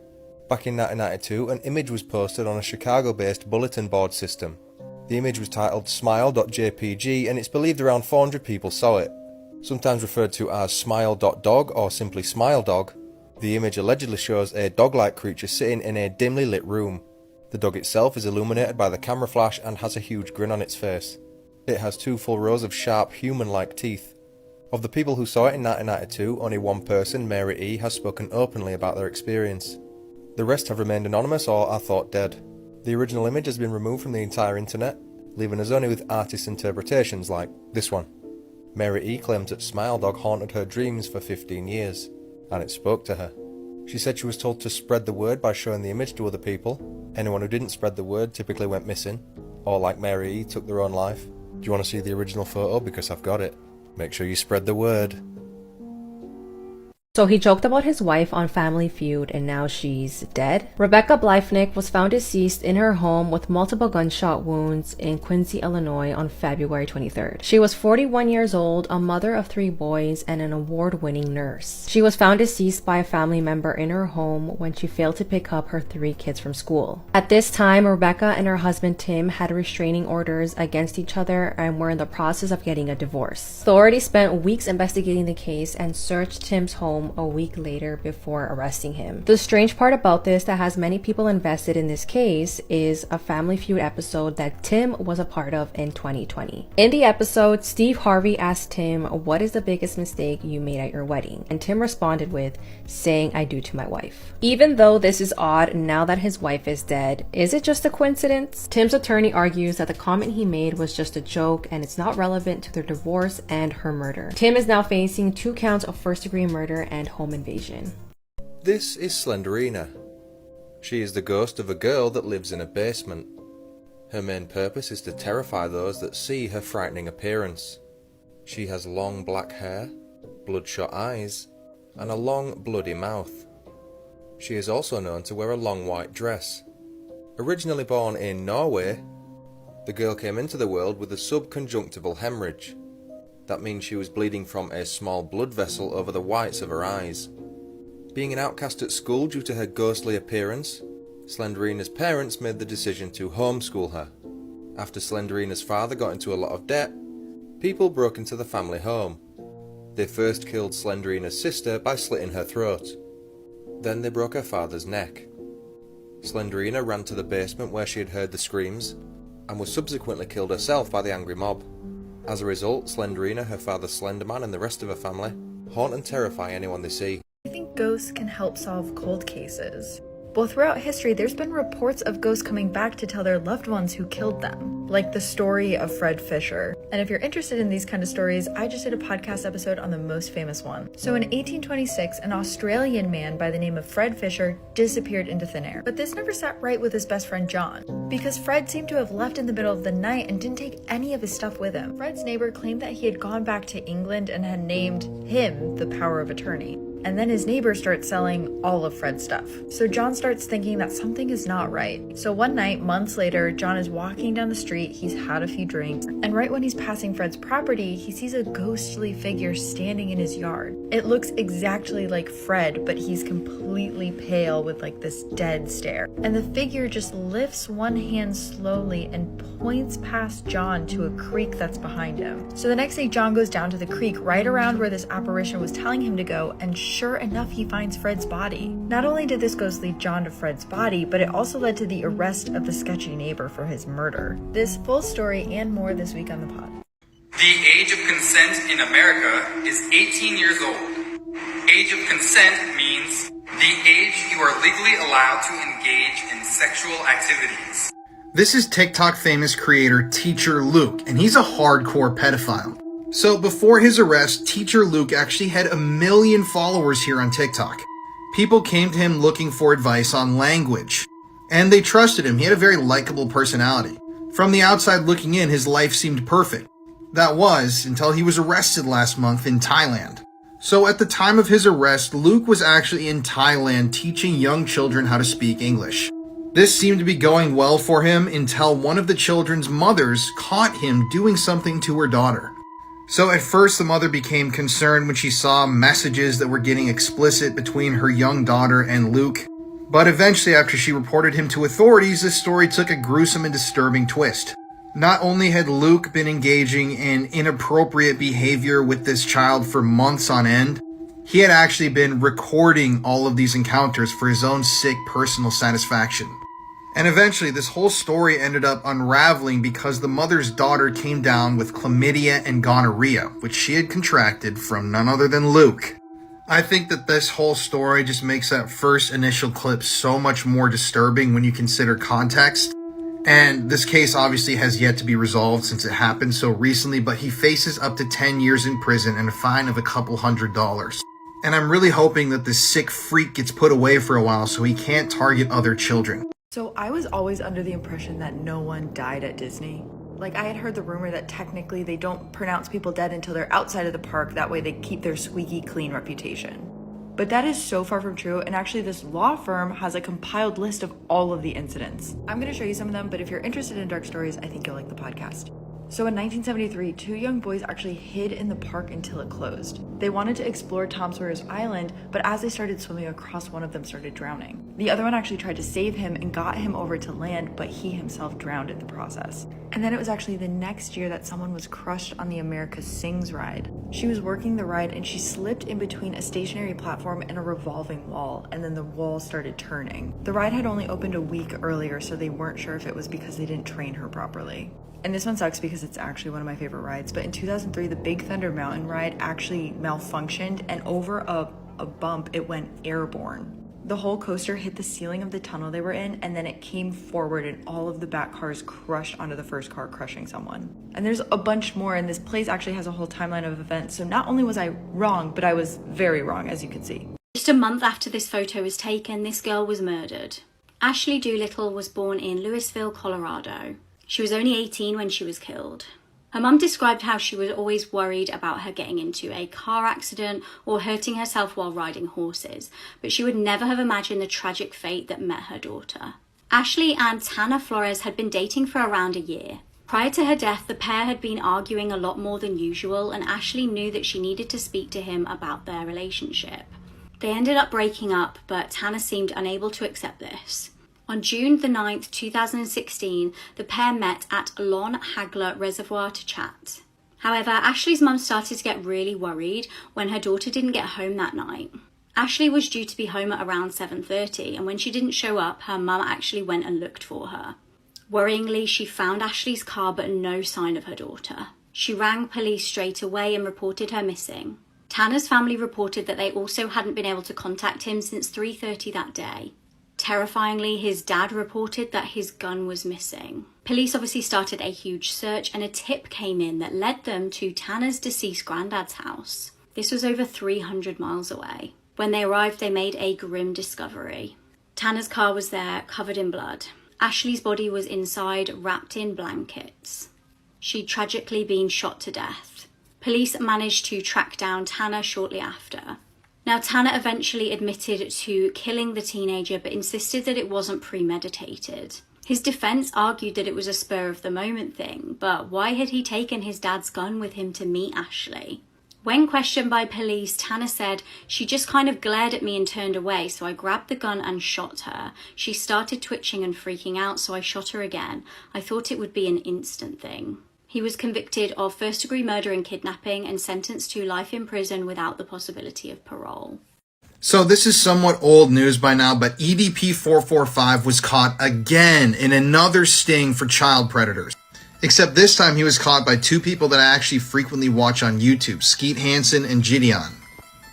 Back in 1992, an image was posted on a Chicago-based bulletin board system. The image was titled smile.jpg, and it's believed around 400 people saw it. Sometimes referred to as smile.dog or simply Smile Dog, The image allegedly shows a dog-like creature sitting in a dimly lit room. The dog itself is illuminated by the camera flash and has a huge grin on its face. It has 2 full rows of sharp, human-like teeth. Of the people who saw it in 1992, only one person, Mary E., has spoken openly about their experience. The rest have remained anonymous or are thought dead. The original image has been removed from the entire internet, leaving us only with artists' interpretations like this one. Mary E. claims that Smile Dog haunted her dreams for 15 years, and it spoke to her. She said she was told to spread the word by showing the image to other people. Anyone who didn't spread the word typically went missing, or like Mary E. took their own life. Do you want to see the original photo? Because I've got it. Make sure you spread the word. So he joked about his wife on Family Feud and now she's dead. Rebecca Bleifnick was found deceased in her home with multiple gunshot wounds in Quincy, Illinois on February 23rd. She was 41 years old, a mother of 3 boys, and an award-winning nurse. She was found deceased by a family member in her home when she failed to pick up her 3 kids from school. At this time, Rebecca and her husband Tim had restraining orders against each other and were in the process of getting a divorce. Authorities spent weeks investigating the case and searched Tim's home a week later before arresting him. The strange part about this that has many people invested in this case is a Family Feud episode that Tim was a part of in 2020. In the episode, Steve Harvey asked Tim, "What is the biggest mistake you made at your wedding?" And Tim responded with, "Saying I do to my wife." Even though this is odd now that his wife is dead, is it just a coincidence? Tim's attorney argues that the comment he made was just a joke and it's not relevant to their divorce and her murder. Tim is now facing 2 counts of first-degree murder and home invasion. This is Slenderina. She is the ghost of a girl that lives in a basement. Her main purpose is to terrify those that see her frightening appearance. She has long black hair, bloodshot eyes, and a long bloody mouth. She is also known to wear a long white dress. Originally born in Norway, the girl came into the world with a subconjunctival hemorrhage. That means she was bleeding from a small blood vessel over the whites of her eyes. Being an outcast at school due to her ghostly appearance, Slenderina's parents made the decision to homeschool her. After Slenderina's father got into a lot of debt, people broke into the family home. They first killed Slenderina's sister by slitting her throat. Then they broke her father's neck. Slenderina ran to the basement where she had heard the screams, and was subsequently killed herself by the angry mob. As a result, Slenderina, her father Slenderman, and the rest of her family haunt and terrify anyone they see. I think ghosts can help solve cold cases. Well, throughout history, there's been reports of ghosts coming back to tell their loved ones who killed them, like the story of Fred Fisher. And if you're interested in these kind of stories, I just did a podcast episode on the most famous one. So in 1826, an Australian man by the name of Fred Fisher disappeared into thin air. But this never sat right with his best friend John, because Fred seemed to have left in the middle of the night and didn't take any of his stuff with him. Fred's neighbor claimed that he had gone back to England and had named him the power of attorney. And then his neighbor starts selling all of Fred's stuff. So John starts thinking that something is not right. So one night, months later, John is walking down the street, he's had a few drinks, and right when he's passing Fred's property, he sees a ghostly figure standing in his yard. It looks exactly like Fred, but he's completely pale with like this dead stare. And the figure just lifts one hand slowly and points past John to a creek that's behind him. So the next day, John goes down to the creek right around where this apparition was telling him to go, and sure enough, he finds Fred's body. Not only did this ghost lead John to Fred's body, but it also led to the arrest of the sketchy neighbor for his murder. This full story and more this week on the pod. The age of consent in America is 18 years old. Age of consent means the age you are legally allowed to engage in sexual activities. This is TikTok famous creator Teacher Luke, and he's a hardcore pedophile. So before his arrest, Teacher Luke actually had 1 million followers here on TikTok. People came to him looking for advice on language, and they trusted him. He had a very likable personality. From the outside looking in, his life seemed perfect. That was until he was arrested last month in Thailand. So at the time of his arrest, Luke was actually in Thailand teaching young children how to speak English. This seemed to be going well for him until one of the children's mothers caught him doing something to her daughter. So at first the mother became concerned when she saw messages that were getting explicit between her young daughter and Luke. But eventually, after she reported him to authorities, this story took a gruesome and disturbing twist. Not only had Luke been engaging in inappropriate behavior with this child for months on end, he had actually been recording all of these encounters for his own sick personal satisfaction. And eventually, this whole story ended up unraveling because the mother's daughter came down with chlamydia and gonorrhea, which she had contracted from none other than Luke. I think that this whole story just makes that first initial clip so much more disturbing when you consider context. And this case obviously has yet to be resolved since it happened so recently, but he faces up to 10 years in prison and a fine of a couple $100s. And I'm really hoping that this sick freak gets put away for a while so he can't target other children. So I was always under the impression that no one died at Disney. Like, I had heard the rumor that technically they don't pronounce people dead until they're outside of the park, that way they keep their squeaky clean reputation. But that is so far from true, and actually this law firm has a compiled list of all of the incidents. I'm gonna show you some of them, but if you're interested in dark stories, I think you'll like the podcast. So in 1973, 2 young boys actually hid in the park until it closed. They wanted to explore Tom Sawyer's Island, but as they started swimming across, one of them started drowning. The other one actually tried to save him and got him over to land, but he himself drowned in the process. And then it was actually the next year that someone was crushed on the America Sings ride. She was working the ride and she slipped in between a stationary platform and a revolving wall, and then the wall started turning. The ride had only opened a week earlier, so they weren't sure if it was because they didn't train her properly. And this one sucks because it's actually one of my favorite rides, but in 2003, the Big Thunder Mountain ride actually malfunctioned, and over a bump, it went airborne. The whole coaster hit the ceiling of the tunnel they were in, and then it came forward and all of the back cars crushed onto the first car, crushing someone. And there's a bunch more, and this place actually has a whole timeline of events, so not only was I wrong, but I was very wrong, as you can see. Just a month after this photo was taken, this girl was murdered. Ashley Doolittle was born in Louisville, Colorado. She was only 18 when she was killed. Her mum described how she was always worried about her getting into a car accident or hurting herself while riding horses, but she would never have imagined the tragic fate that met her daughter. Ashley and Tanner Flores had been dating for around a year. Prior to her death, the pair had been arguing a lot more than usual, and Ashley knew that she needed to speak to him about their relationship. They ended up breaking up, but Tanner seemed unable to accept this. On June the 9th, 2016, the pair met at Lon Hagler Reservoir to chat. However, Ashley's mum started to get really worried when her daughter didn't get home that night. Ashley was due to be home at around 7:30, and when she didn't show up, her mum actually went and looked for her. Worryingly, she found Ashley's car but no sign of her daughter. She rang police straight away and reported her missing. Tanner's family reported that they also hadn't been able to contact him since 3:30 that day. Terrifyingly, his dad reported that his gun was missing. Police obviously started a huge search, and a tip came in that led them to Tanner's deceased granddad's house. This was over 300 miles away. When they arrived, they made a grim discovery. Tanner's car was there, covered in blood. Ashley's body was inside, wrapped in blankets. She'd tragically been shot to death. Police managed to track down Tanner shortly after. Now, Tanner eventually admitted to killing the teenager, but insisted that it wasn't premeditated. His defense argued that it was a spur-of-the-moment thing, but why had he taken his dad's gun with him to meet Ashley? When questioned by police, Tanner said, "She just kind of glared at me and turned away, so I grabbed the gun and shot her. She started twitching and freaking out, so I shot her again. I thought it would be an instant thing." He was convicted of first-degree murder and kidnapping and sentenced to life in prison without the possibility of parole. So this is somewhat old news by now, but EDP-445 was caught again in another sting for child predators. Except this time he was caught by two people that I actually frequently watch on YouTube, Skeet Hansen and Gideon.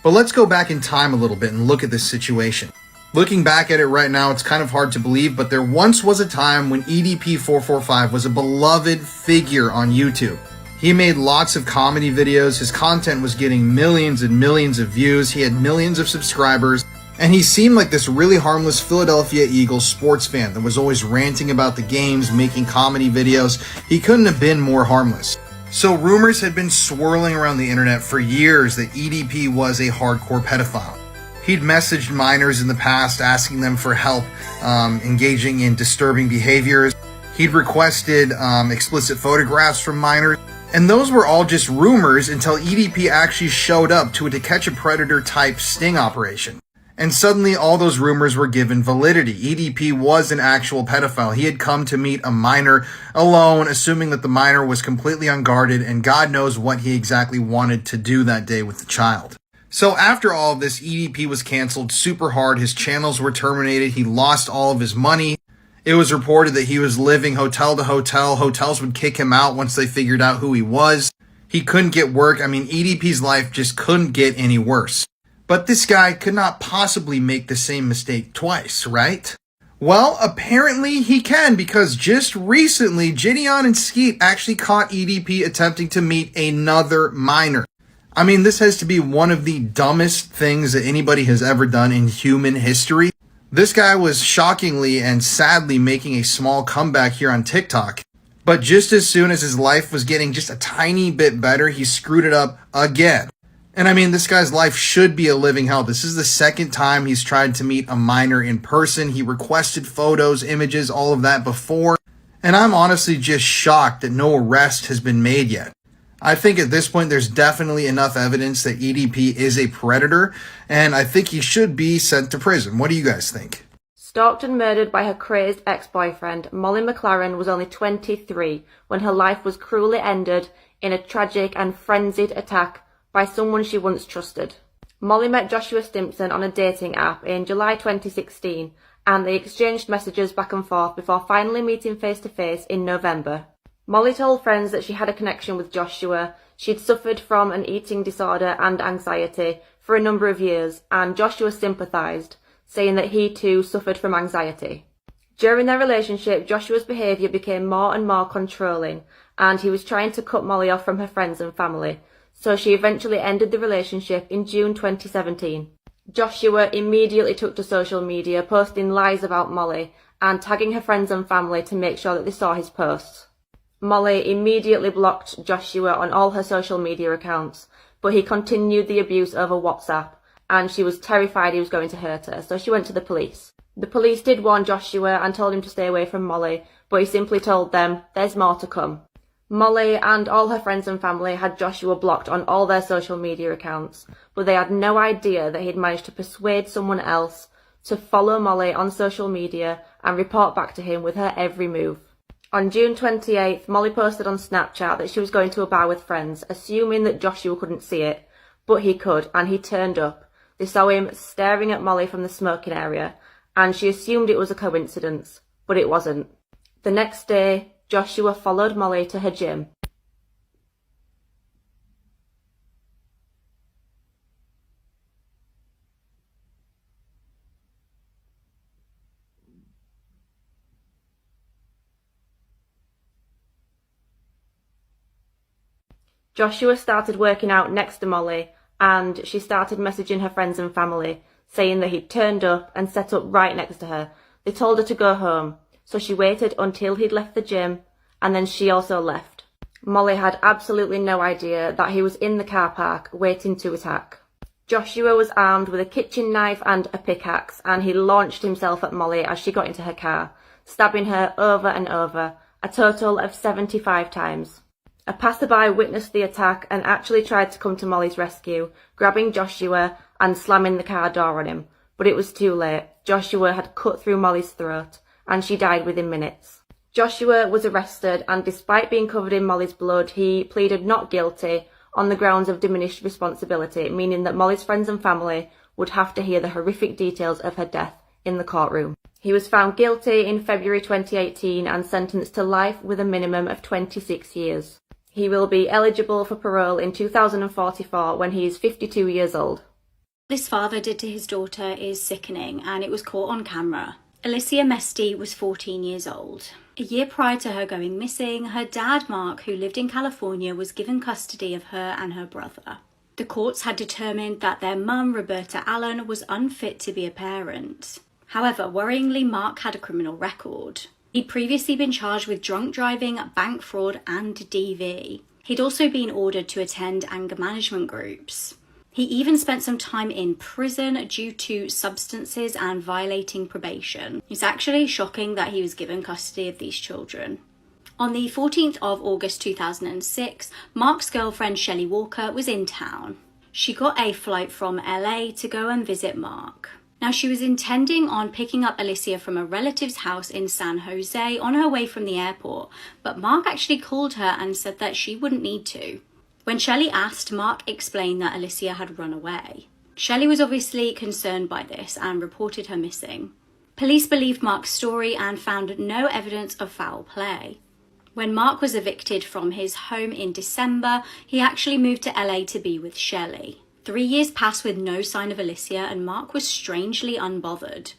But let's go back in time a little bit and look at this situation. Looking back at it right now, it's kind of hard to believe, but there once was a time when EDP-445 was a beloved figure on YouTube. He made lots of comedy videos, his content was getting millions and millions of views, he had millions of subscribers, and he seemed like this really harmless Philadelphia Eagles sports fan that was always ranting about the games, making comedy videos. He couldn't have been more harmless. So rumors had been swirling around the internet for years that EDP was a hardcore pedophile. He'd messaged minors in the past asking them for help engaging in disturbing behaviors. He'd requested explicit photographs from minors. And those were all just rumors until EDP actually showed up to a To Catch a Predator type sting operation. And suddenly all those rumors were given validity. EDP was an actual pedophile. He had come to meet a minor alone, assuming that the minor was completely unguarded, and God knows what he exactly wanted to do that day with the child. So after all of this, EDP was canceled super hard. His channels were terminated. He lost all of his money. It was reported that he was living hotel to hotel. Hotels would kick him out once they figured out who he was. He couldn't get work. I mean, EDP's life just couldn't get any worse. But this guy could not possibly make the same mistake twice, right? Well, apparently he can, because just recently, Gideon and Skeet actually caught EDP attempting to meet another minor. I mean, this has to be one of the dumbest things that anybody has ever done in human history. This guy was shockingly and sadly making a small comeback here on TikTok. But just as soon as his life was getting just a tiny bit better, he screwed it up again. And I mean, this guy's life should be a living hell. This is the second time he's tried to meet a minor in person. He requested photos, images, all of that before. And I'm honestly just shocked that no arrest has been made yet. I think at this point there's definitely enough evidence that EDP is a predator, and I think he should be sent to prison. What do you guys think? Stalked and murdered by her crazed ex-boyfriend, Molly McLaren was only 23 when her life was cruelly ended in a tragic and frenzied attack by someone she once trusted. Molly met Joshua Stimpson on a dating app in July 2016, and they exchanged messages back and forth before finally meeting face-to-face in November. Molly told friends that she had a connection with Joshua. She'd suffered from an eating disorder and anxiety for a number of years, and Joshua sympathised, saying that he too suffered from anxiety. During their relationship, Joshua's behaviour became more and more controlling, and he was trying to cut Molly off from her friends and family, so she eventually ended the relationship in June 2017. Joshua immediately took to social media, posting lies about Molly and tagging her friends and family to make sure that they saw his posts. Molly immediately blocked Joshua on all her social media accounts, but he continued the abuse over WhatsApp, and she was terrified he was going to hurt her, so she went to the police. The police did warn Joshua and told him to stay away from Molly, but he simply told them, "There's more to come." Molly and all her friends and family had Joshua blocked on all their social media accounts, but they had no idea that he'd managed to persuade someone else to follow Molly on social media and report back to him with her every move. On June 28th, Molly posted on Snapchat that she was going to a bar with friends, assuming that Joshua couldn't see it, but he could, and he turned up. They saw him staring at Molly from the smoking area, and she assumed it was a coincidence, but it wasn't. The next day, Joshua followed Molly to her gym. Joshua started working out next to Molly, and she started messaging her friends and family, saying that he'd turned up and set up right next to her. They told her to go home, so she waited until he'd left the gym, and then she also left. Molly had absolutely no idea that he was in the car park waiting to attack. Joshua was armed with a kitchen knife and a pickaxe, and he launched himself at Molly as she got into her car, stabbing her over and over, a total of 75 times. A passerby witnessed the attack and actually tried to come to Molly's rescue, grabbing Joshua and slamming the car door on him, but it was too late. Joshua had cut through Molly's throat, and she died within minutes. Joshua was arrested, and despite being covered in Molly's blood, he pleaded not guilty on the grounds of diminished responsibility, meaning that Molly's friends and family would have to hear the horrific details of her death in the courtroom. He was found guilty in February 2018 and sentenced to life with a minimum of 26 years. He will be eligible for parole in 2044 when he is 52 years old. This father did to his daughter is sickening, and it was caught on camera. Alicia Mesti was 14 years old. A year prior to her going missing, her dad, Mark, who lived in California, was given custody of her and her brother. The courts had determined that their mum, Roberta Allen, was unfit to be a parent. However, worryingly, Mark had a criminal record. He'd previously been charged with drunk driving, bank fraud, and DV. He'd also been ordered to attend anger management groups. He even spent some time in prison due to substances and violating probation. It's actually shocking that he was given custody of these children. On the 14th of August 2006, Mark's girlfriend Shelley Walker was in town. She got a flight from LA to go and visit Mark. Now, she was intending on picking up Alicia from a relative's house in San Jose on her way from the airport, but Mark actually called her and said that she wouldn't need to. When Shelley asked, Mark explained that Alicia had run away. Shelley was obviously concerned by this and reported her missing. Police believed Mark's story and found no evidence of foul play. When Mark was evicted from his home in December, he actually moved to LA to be with Shelley. 3 years passed with no sign of Alicia, and Mark was strangely unbothered.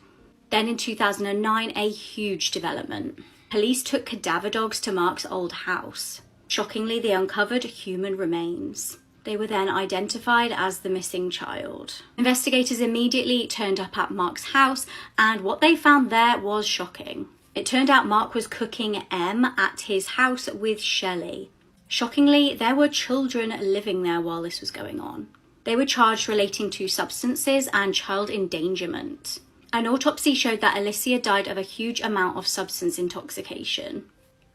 Then in 2009, a huge development. Police took cadaver dogs to Mark's old house. Shockingly, they uncovered human remains. They were then identified as the missing child. Investigators immediately turned up at Mark's house, and what they found there was shocking. It turned out Mark was cooking M at his house with Shelley. Shockingly, there were children living there while this was going on. They were charged relating to substances and child endangerment. An autopsy showed that Alicia died of a huge amount of substance intoxication.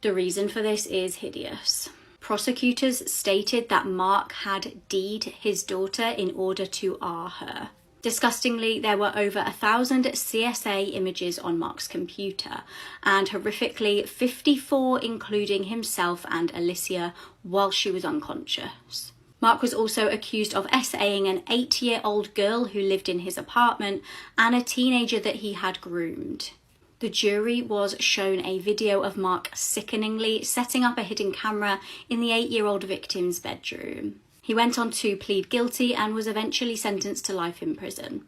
The reason for this is hideous. Prosecutors stated that Mark had D'd his daughter in order to R her. Disgustingly, there were over 1,000 CSA images on Mark's computer, and horrifically 54 including himself and Alicia while she was unconscious. Mark was also accused of SAing an 8-year-old girl who lived in his apartment and a teenager that he had groomed. The jury was shown a video of Mark sickeningly setting up a hidden camera in the 8-year-old victim's bedroom. He went on to plead guilty and was eventually sentenced to life in prison.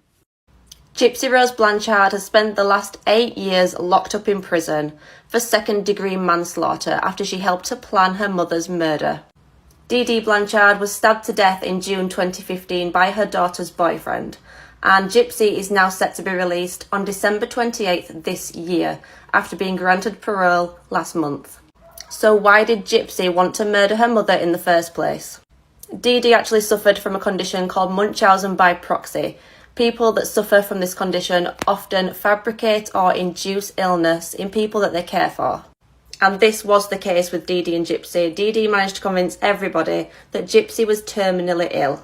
Gypsy Rose Blanchard has spent the last 8 years locked up in prison for second-degree manslaughter after she helped to plan her mother's murder. Dee Blanchard was stabbed to death in June 2015 by her daughter's boyfriend, and Gypsy is now set to be released on December 28th this year after being granted parole last month. So why did Gypsy want to murder her mother in the first place? Dee actually suffered from a condition called Munchausen by proxy. People that suffer from this condition often fabricate or induce illness in people that they care for. And this was the case with Dee and Gypsy. Dee managed to convince everybody that Gypsy was terminally ill.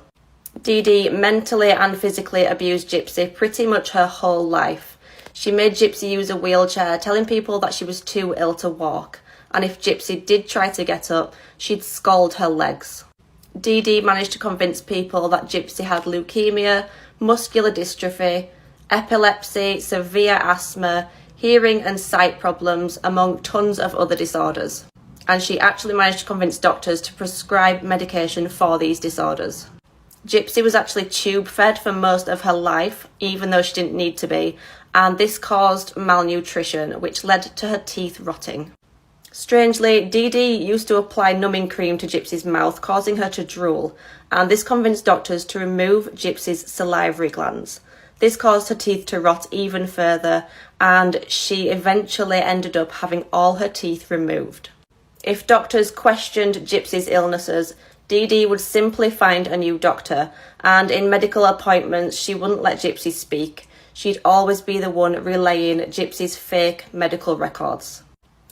Dee mentally and physically abused Gypsy pretty much her whole life. She made Gypsy use a wheelchair, telling people that she was too ill to walk. And if Gypsy did try to get up, she'd scald her legs. Dee managed to convince people that Gypsy had leukemia, muscular dystrophy, epilepsy, severe asthma, hearing and sight problems, among tons of other disorders. And she actually managed to convince doctors to prescribe medication for these disorders. Gypsy was actually tube-fed for most of her life, even though she didn't need to be, and this caused malnutrition, which led to her teeth rotting. Strangely, Dee used to apply numbing cream to Gypsy's mouth, causing her to drool, and this convinced doctors to remove Gypsy's salivary glands. This caused her teeth to rot even further, and she eventually ended up having all her teeth removed. If doctors questioned Gypsy's illnesses, Dee would simply find a new doctor, and in medical appointments she wouldn't let Gypsy speak. She'd always be the one relaying Gypsy's fake medical records.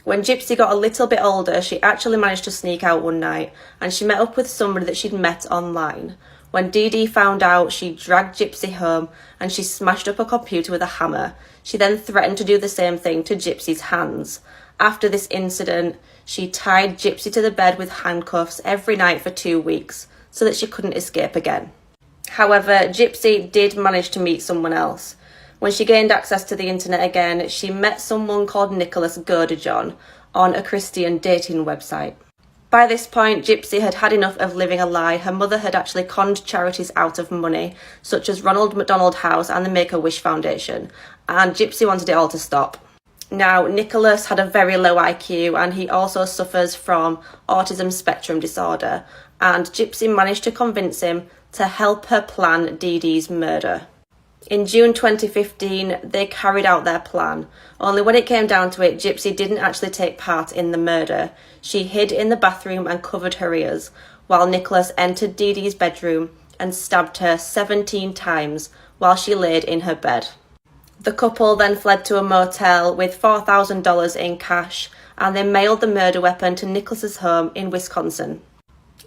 When Gypsy got a little bit older, she actually managed to sneak out one night, and she met up with somebody that she'd met online. When Dee found out, she dragged Gypsy home and she smashed up her computer with a hammer. She then threatened to do the same thing to Gypsy's hands. After this incident, she tied Gypsy to the bed with handcuffs every night for 2 weeks so that she couldn't escape again. However, Gypsy did manage to meet someone else. When she gained access to the internet again, she met someone called Nicholas Godejohn on a Christian dating website. By this point, Gypsy had had enough of living a lie. Her mother had actually conned charities out of money, such as Ronald McDonald House and the Make-A-Wish Foundation, and Gypsy wanted it all to stop. Now, Nicholas had a very low IQ, and he also suffers from autism spectrum disorder, and Gypsy managed to convince him to help her plan Dee's murder. In June 2015, they carried out their plan. Only when it came down to it, Gypsy didn't actually take part in the murder. She hid in the bathroom and covered her ears, while Nicholas entered Dee's bedroom and stabbed her 17 times while she laid in her bed. The couple then fled to a motel with $4,000 in cash, and they mailed the murder weapon to Nicholas's home in Wisconsin.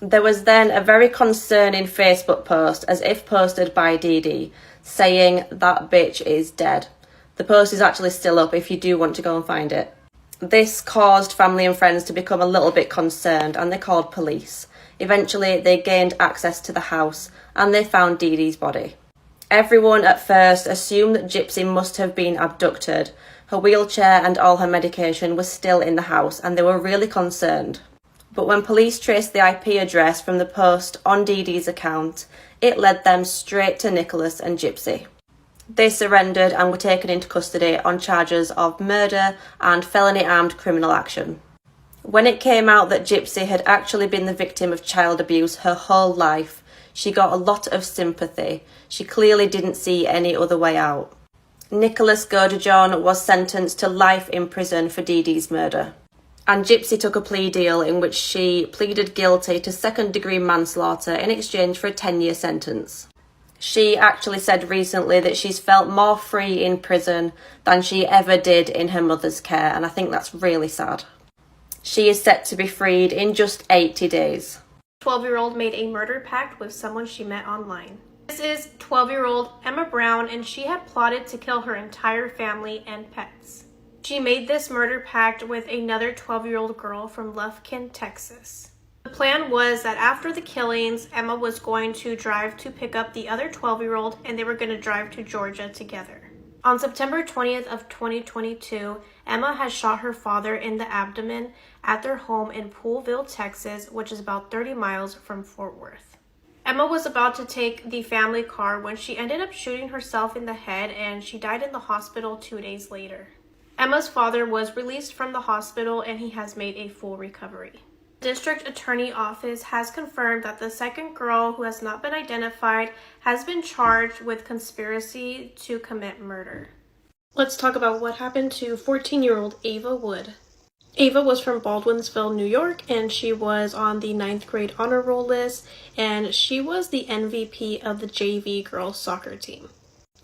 There was then a very concerning Facebook post, as if posted by Dee, saying, "That bitch is dead." The post is actually still up if you do want to go and find it. This caused family and friends to become a little bit concerned, and they called police. Eventually, they gained access to the house and they found Dee Dee's body. Everyone at first assumed that Gypsy must have been abducted. Her wheelchair and all her medication was still in the house and they were really concerned. But when police traced the IP address from the post on Dee Dee's account, it led them straight to Nicholas and Gypsy. They surrendered and were taken into custody on charges of murder and felony armed criminal action. When it came out that Gypsy had actually been the victim of child abuse her whole life, she got a lot of sympathy. She clearly didn't see any other way out. Nicholas Godejohn was sentenced to life in prison for Dee Dee's murder. And Gypsy took a plea deal in which she pleaded guilty to second-degree manslaughter in exchange for a 10-year sentence. She actually said recently that she's felt more free in prison than she ever did in her mother's care, and I think that's really sad. She is set to be freed in just 80 days. 12-year-old made a murder pact with someone she met online. This is 12-year-old Emma Brown, and she had plotted to kill her entire family and pets. She made this murder pact with another 12-year-old girl from Lufkin, Texas. The plan was that after the killings, Emma was going to drive to pick up the other 12-year-old and they were going to drive to Georgia together. On September 20th of 2022, Emma had shot her father in the abdomen at their home in Poolville, Texas, which is about 30 miles from Fort Worth. Emma was about to take the family car when she ended up shooting herself in the head and she died in the hospital 2 days later. Emma's father was released from the hospital and he has made a full recovery. The District Attorney Office has confirmed that the second girl, who has not been identified, has been charged with conspiracy to commit murder. Let's talk about what happened to 14-year-old Ava Wood. Ava was from Baldwinsville, New York, and she was on the 9th grade honor roll list, and she was the MVP of the JV girls soccer team.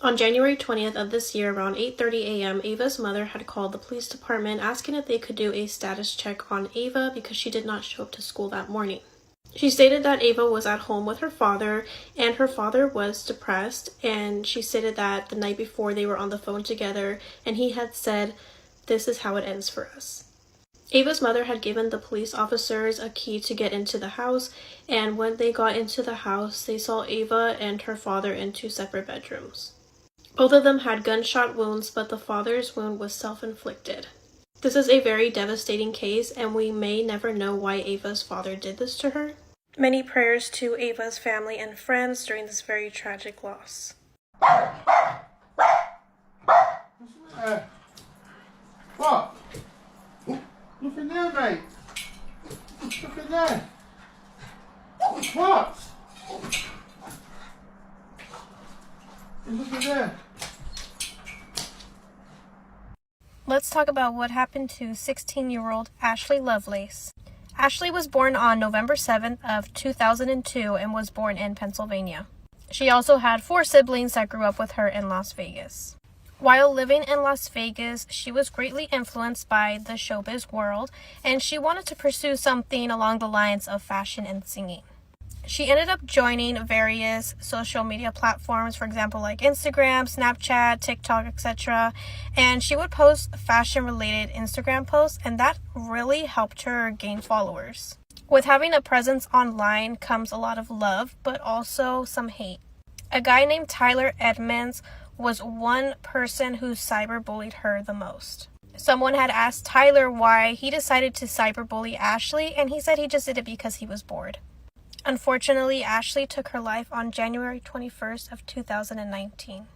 On January 20th of this year, around 8:30 a.m., Ava's mother had called the police department asking if they could do a status check on Ava because she did not show up to school that morning. She stated that Ava was at home with her father and her father was depressed, and she stated that the night before they were on the phone together and he had said, "This is how it ends for us." Ava's mother had given the police officers a key to get into the house, and when they got into the house, they saw Ava and her father in 2 separate bedrooms. Both of them had gunshot wounds, but the father's wound was self-inflicted. This is a very devastating case, and we may never know why Ava's father did this to her. Many prayers to Ava's family and friends during this very tragic loss. What? Look in there, mate. Look in there. What? Look in there. Let's talk about what happened to 16-year-old Ashley Lovelace. Ashley was born on November 7th of 2002 and was born in Pennsylvania. She also had 4 siblings that grew up with her in Las Vegas. While living in Las Vegas, she was greatly influenced by the showbiz world, and she wanted to pursue something along the lines of fashion and singing. She ended up joining various social media platforms, for example, like Instagram, Snapchat, TikTok, etc. And she would post fashion-related Instagram posts, and that really helped her gain followers. With having a presence online comes a lot of love, but also some hate. A guy named Tyler Edmonds was one person who cyberbullied her the most. Someone had asked Tyler why he decided to cyberbully Ashley, and he said he just did it because he was bored. Unfortunately, Ashley took her life on January 21st of 2019.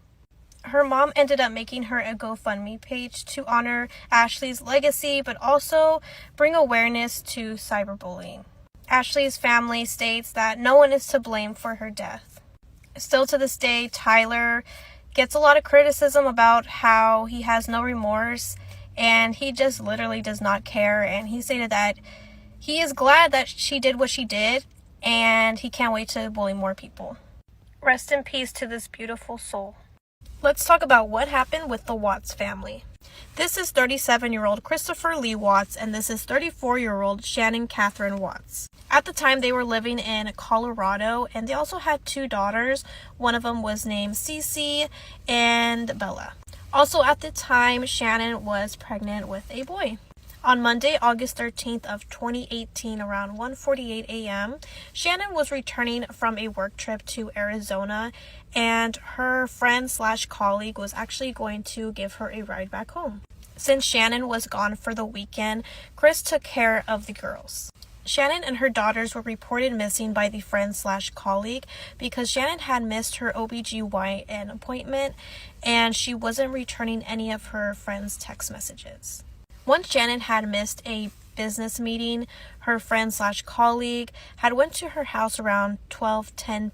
Her mom ended up making her a GoFundMe page to honor Ashley's legacy, but also bring awareness to cyberbullying. Ashley's family states that no one is to blame for her death. Still to this day, Tyler gets a lot of criticism about how he has no remorse, and he just literally does not care, and he stated that he is glad that she did what she did, and he can't wait to bully more people. Rest in peace to this beautiful soul. Let's talk about what happened with the Watts family. This is 37-year-old Christopher Lee Watts, and this is 34-year-old Shannon Catherine Watts. At the time, they were living in Colorado, and they also had 2 daughters. One of them was named Cece and Bella. Also at the time, Shannon was pregnant with a boy. On Monday, August 13th of 2018, around 1:48 a.m., Shannon was returning from a work trip to Arizona, and her friend/colleague was actually going to give her a ride back home. Since Shannon was gone for the weekend, Chris took care of the girls. Shannon and her daughters were reported missing by the friend/colleague because Shannon had missed her OBGYN appointment and she wasn't returning any of her friends' text messages. Once Shannon had missed a business meeting, her friend/colleague had went to her house around 12:10 p.m.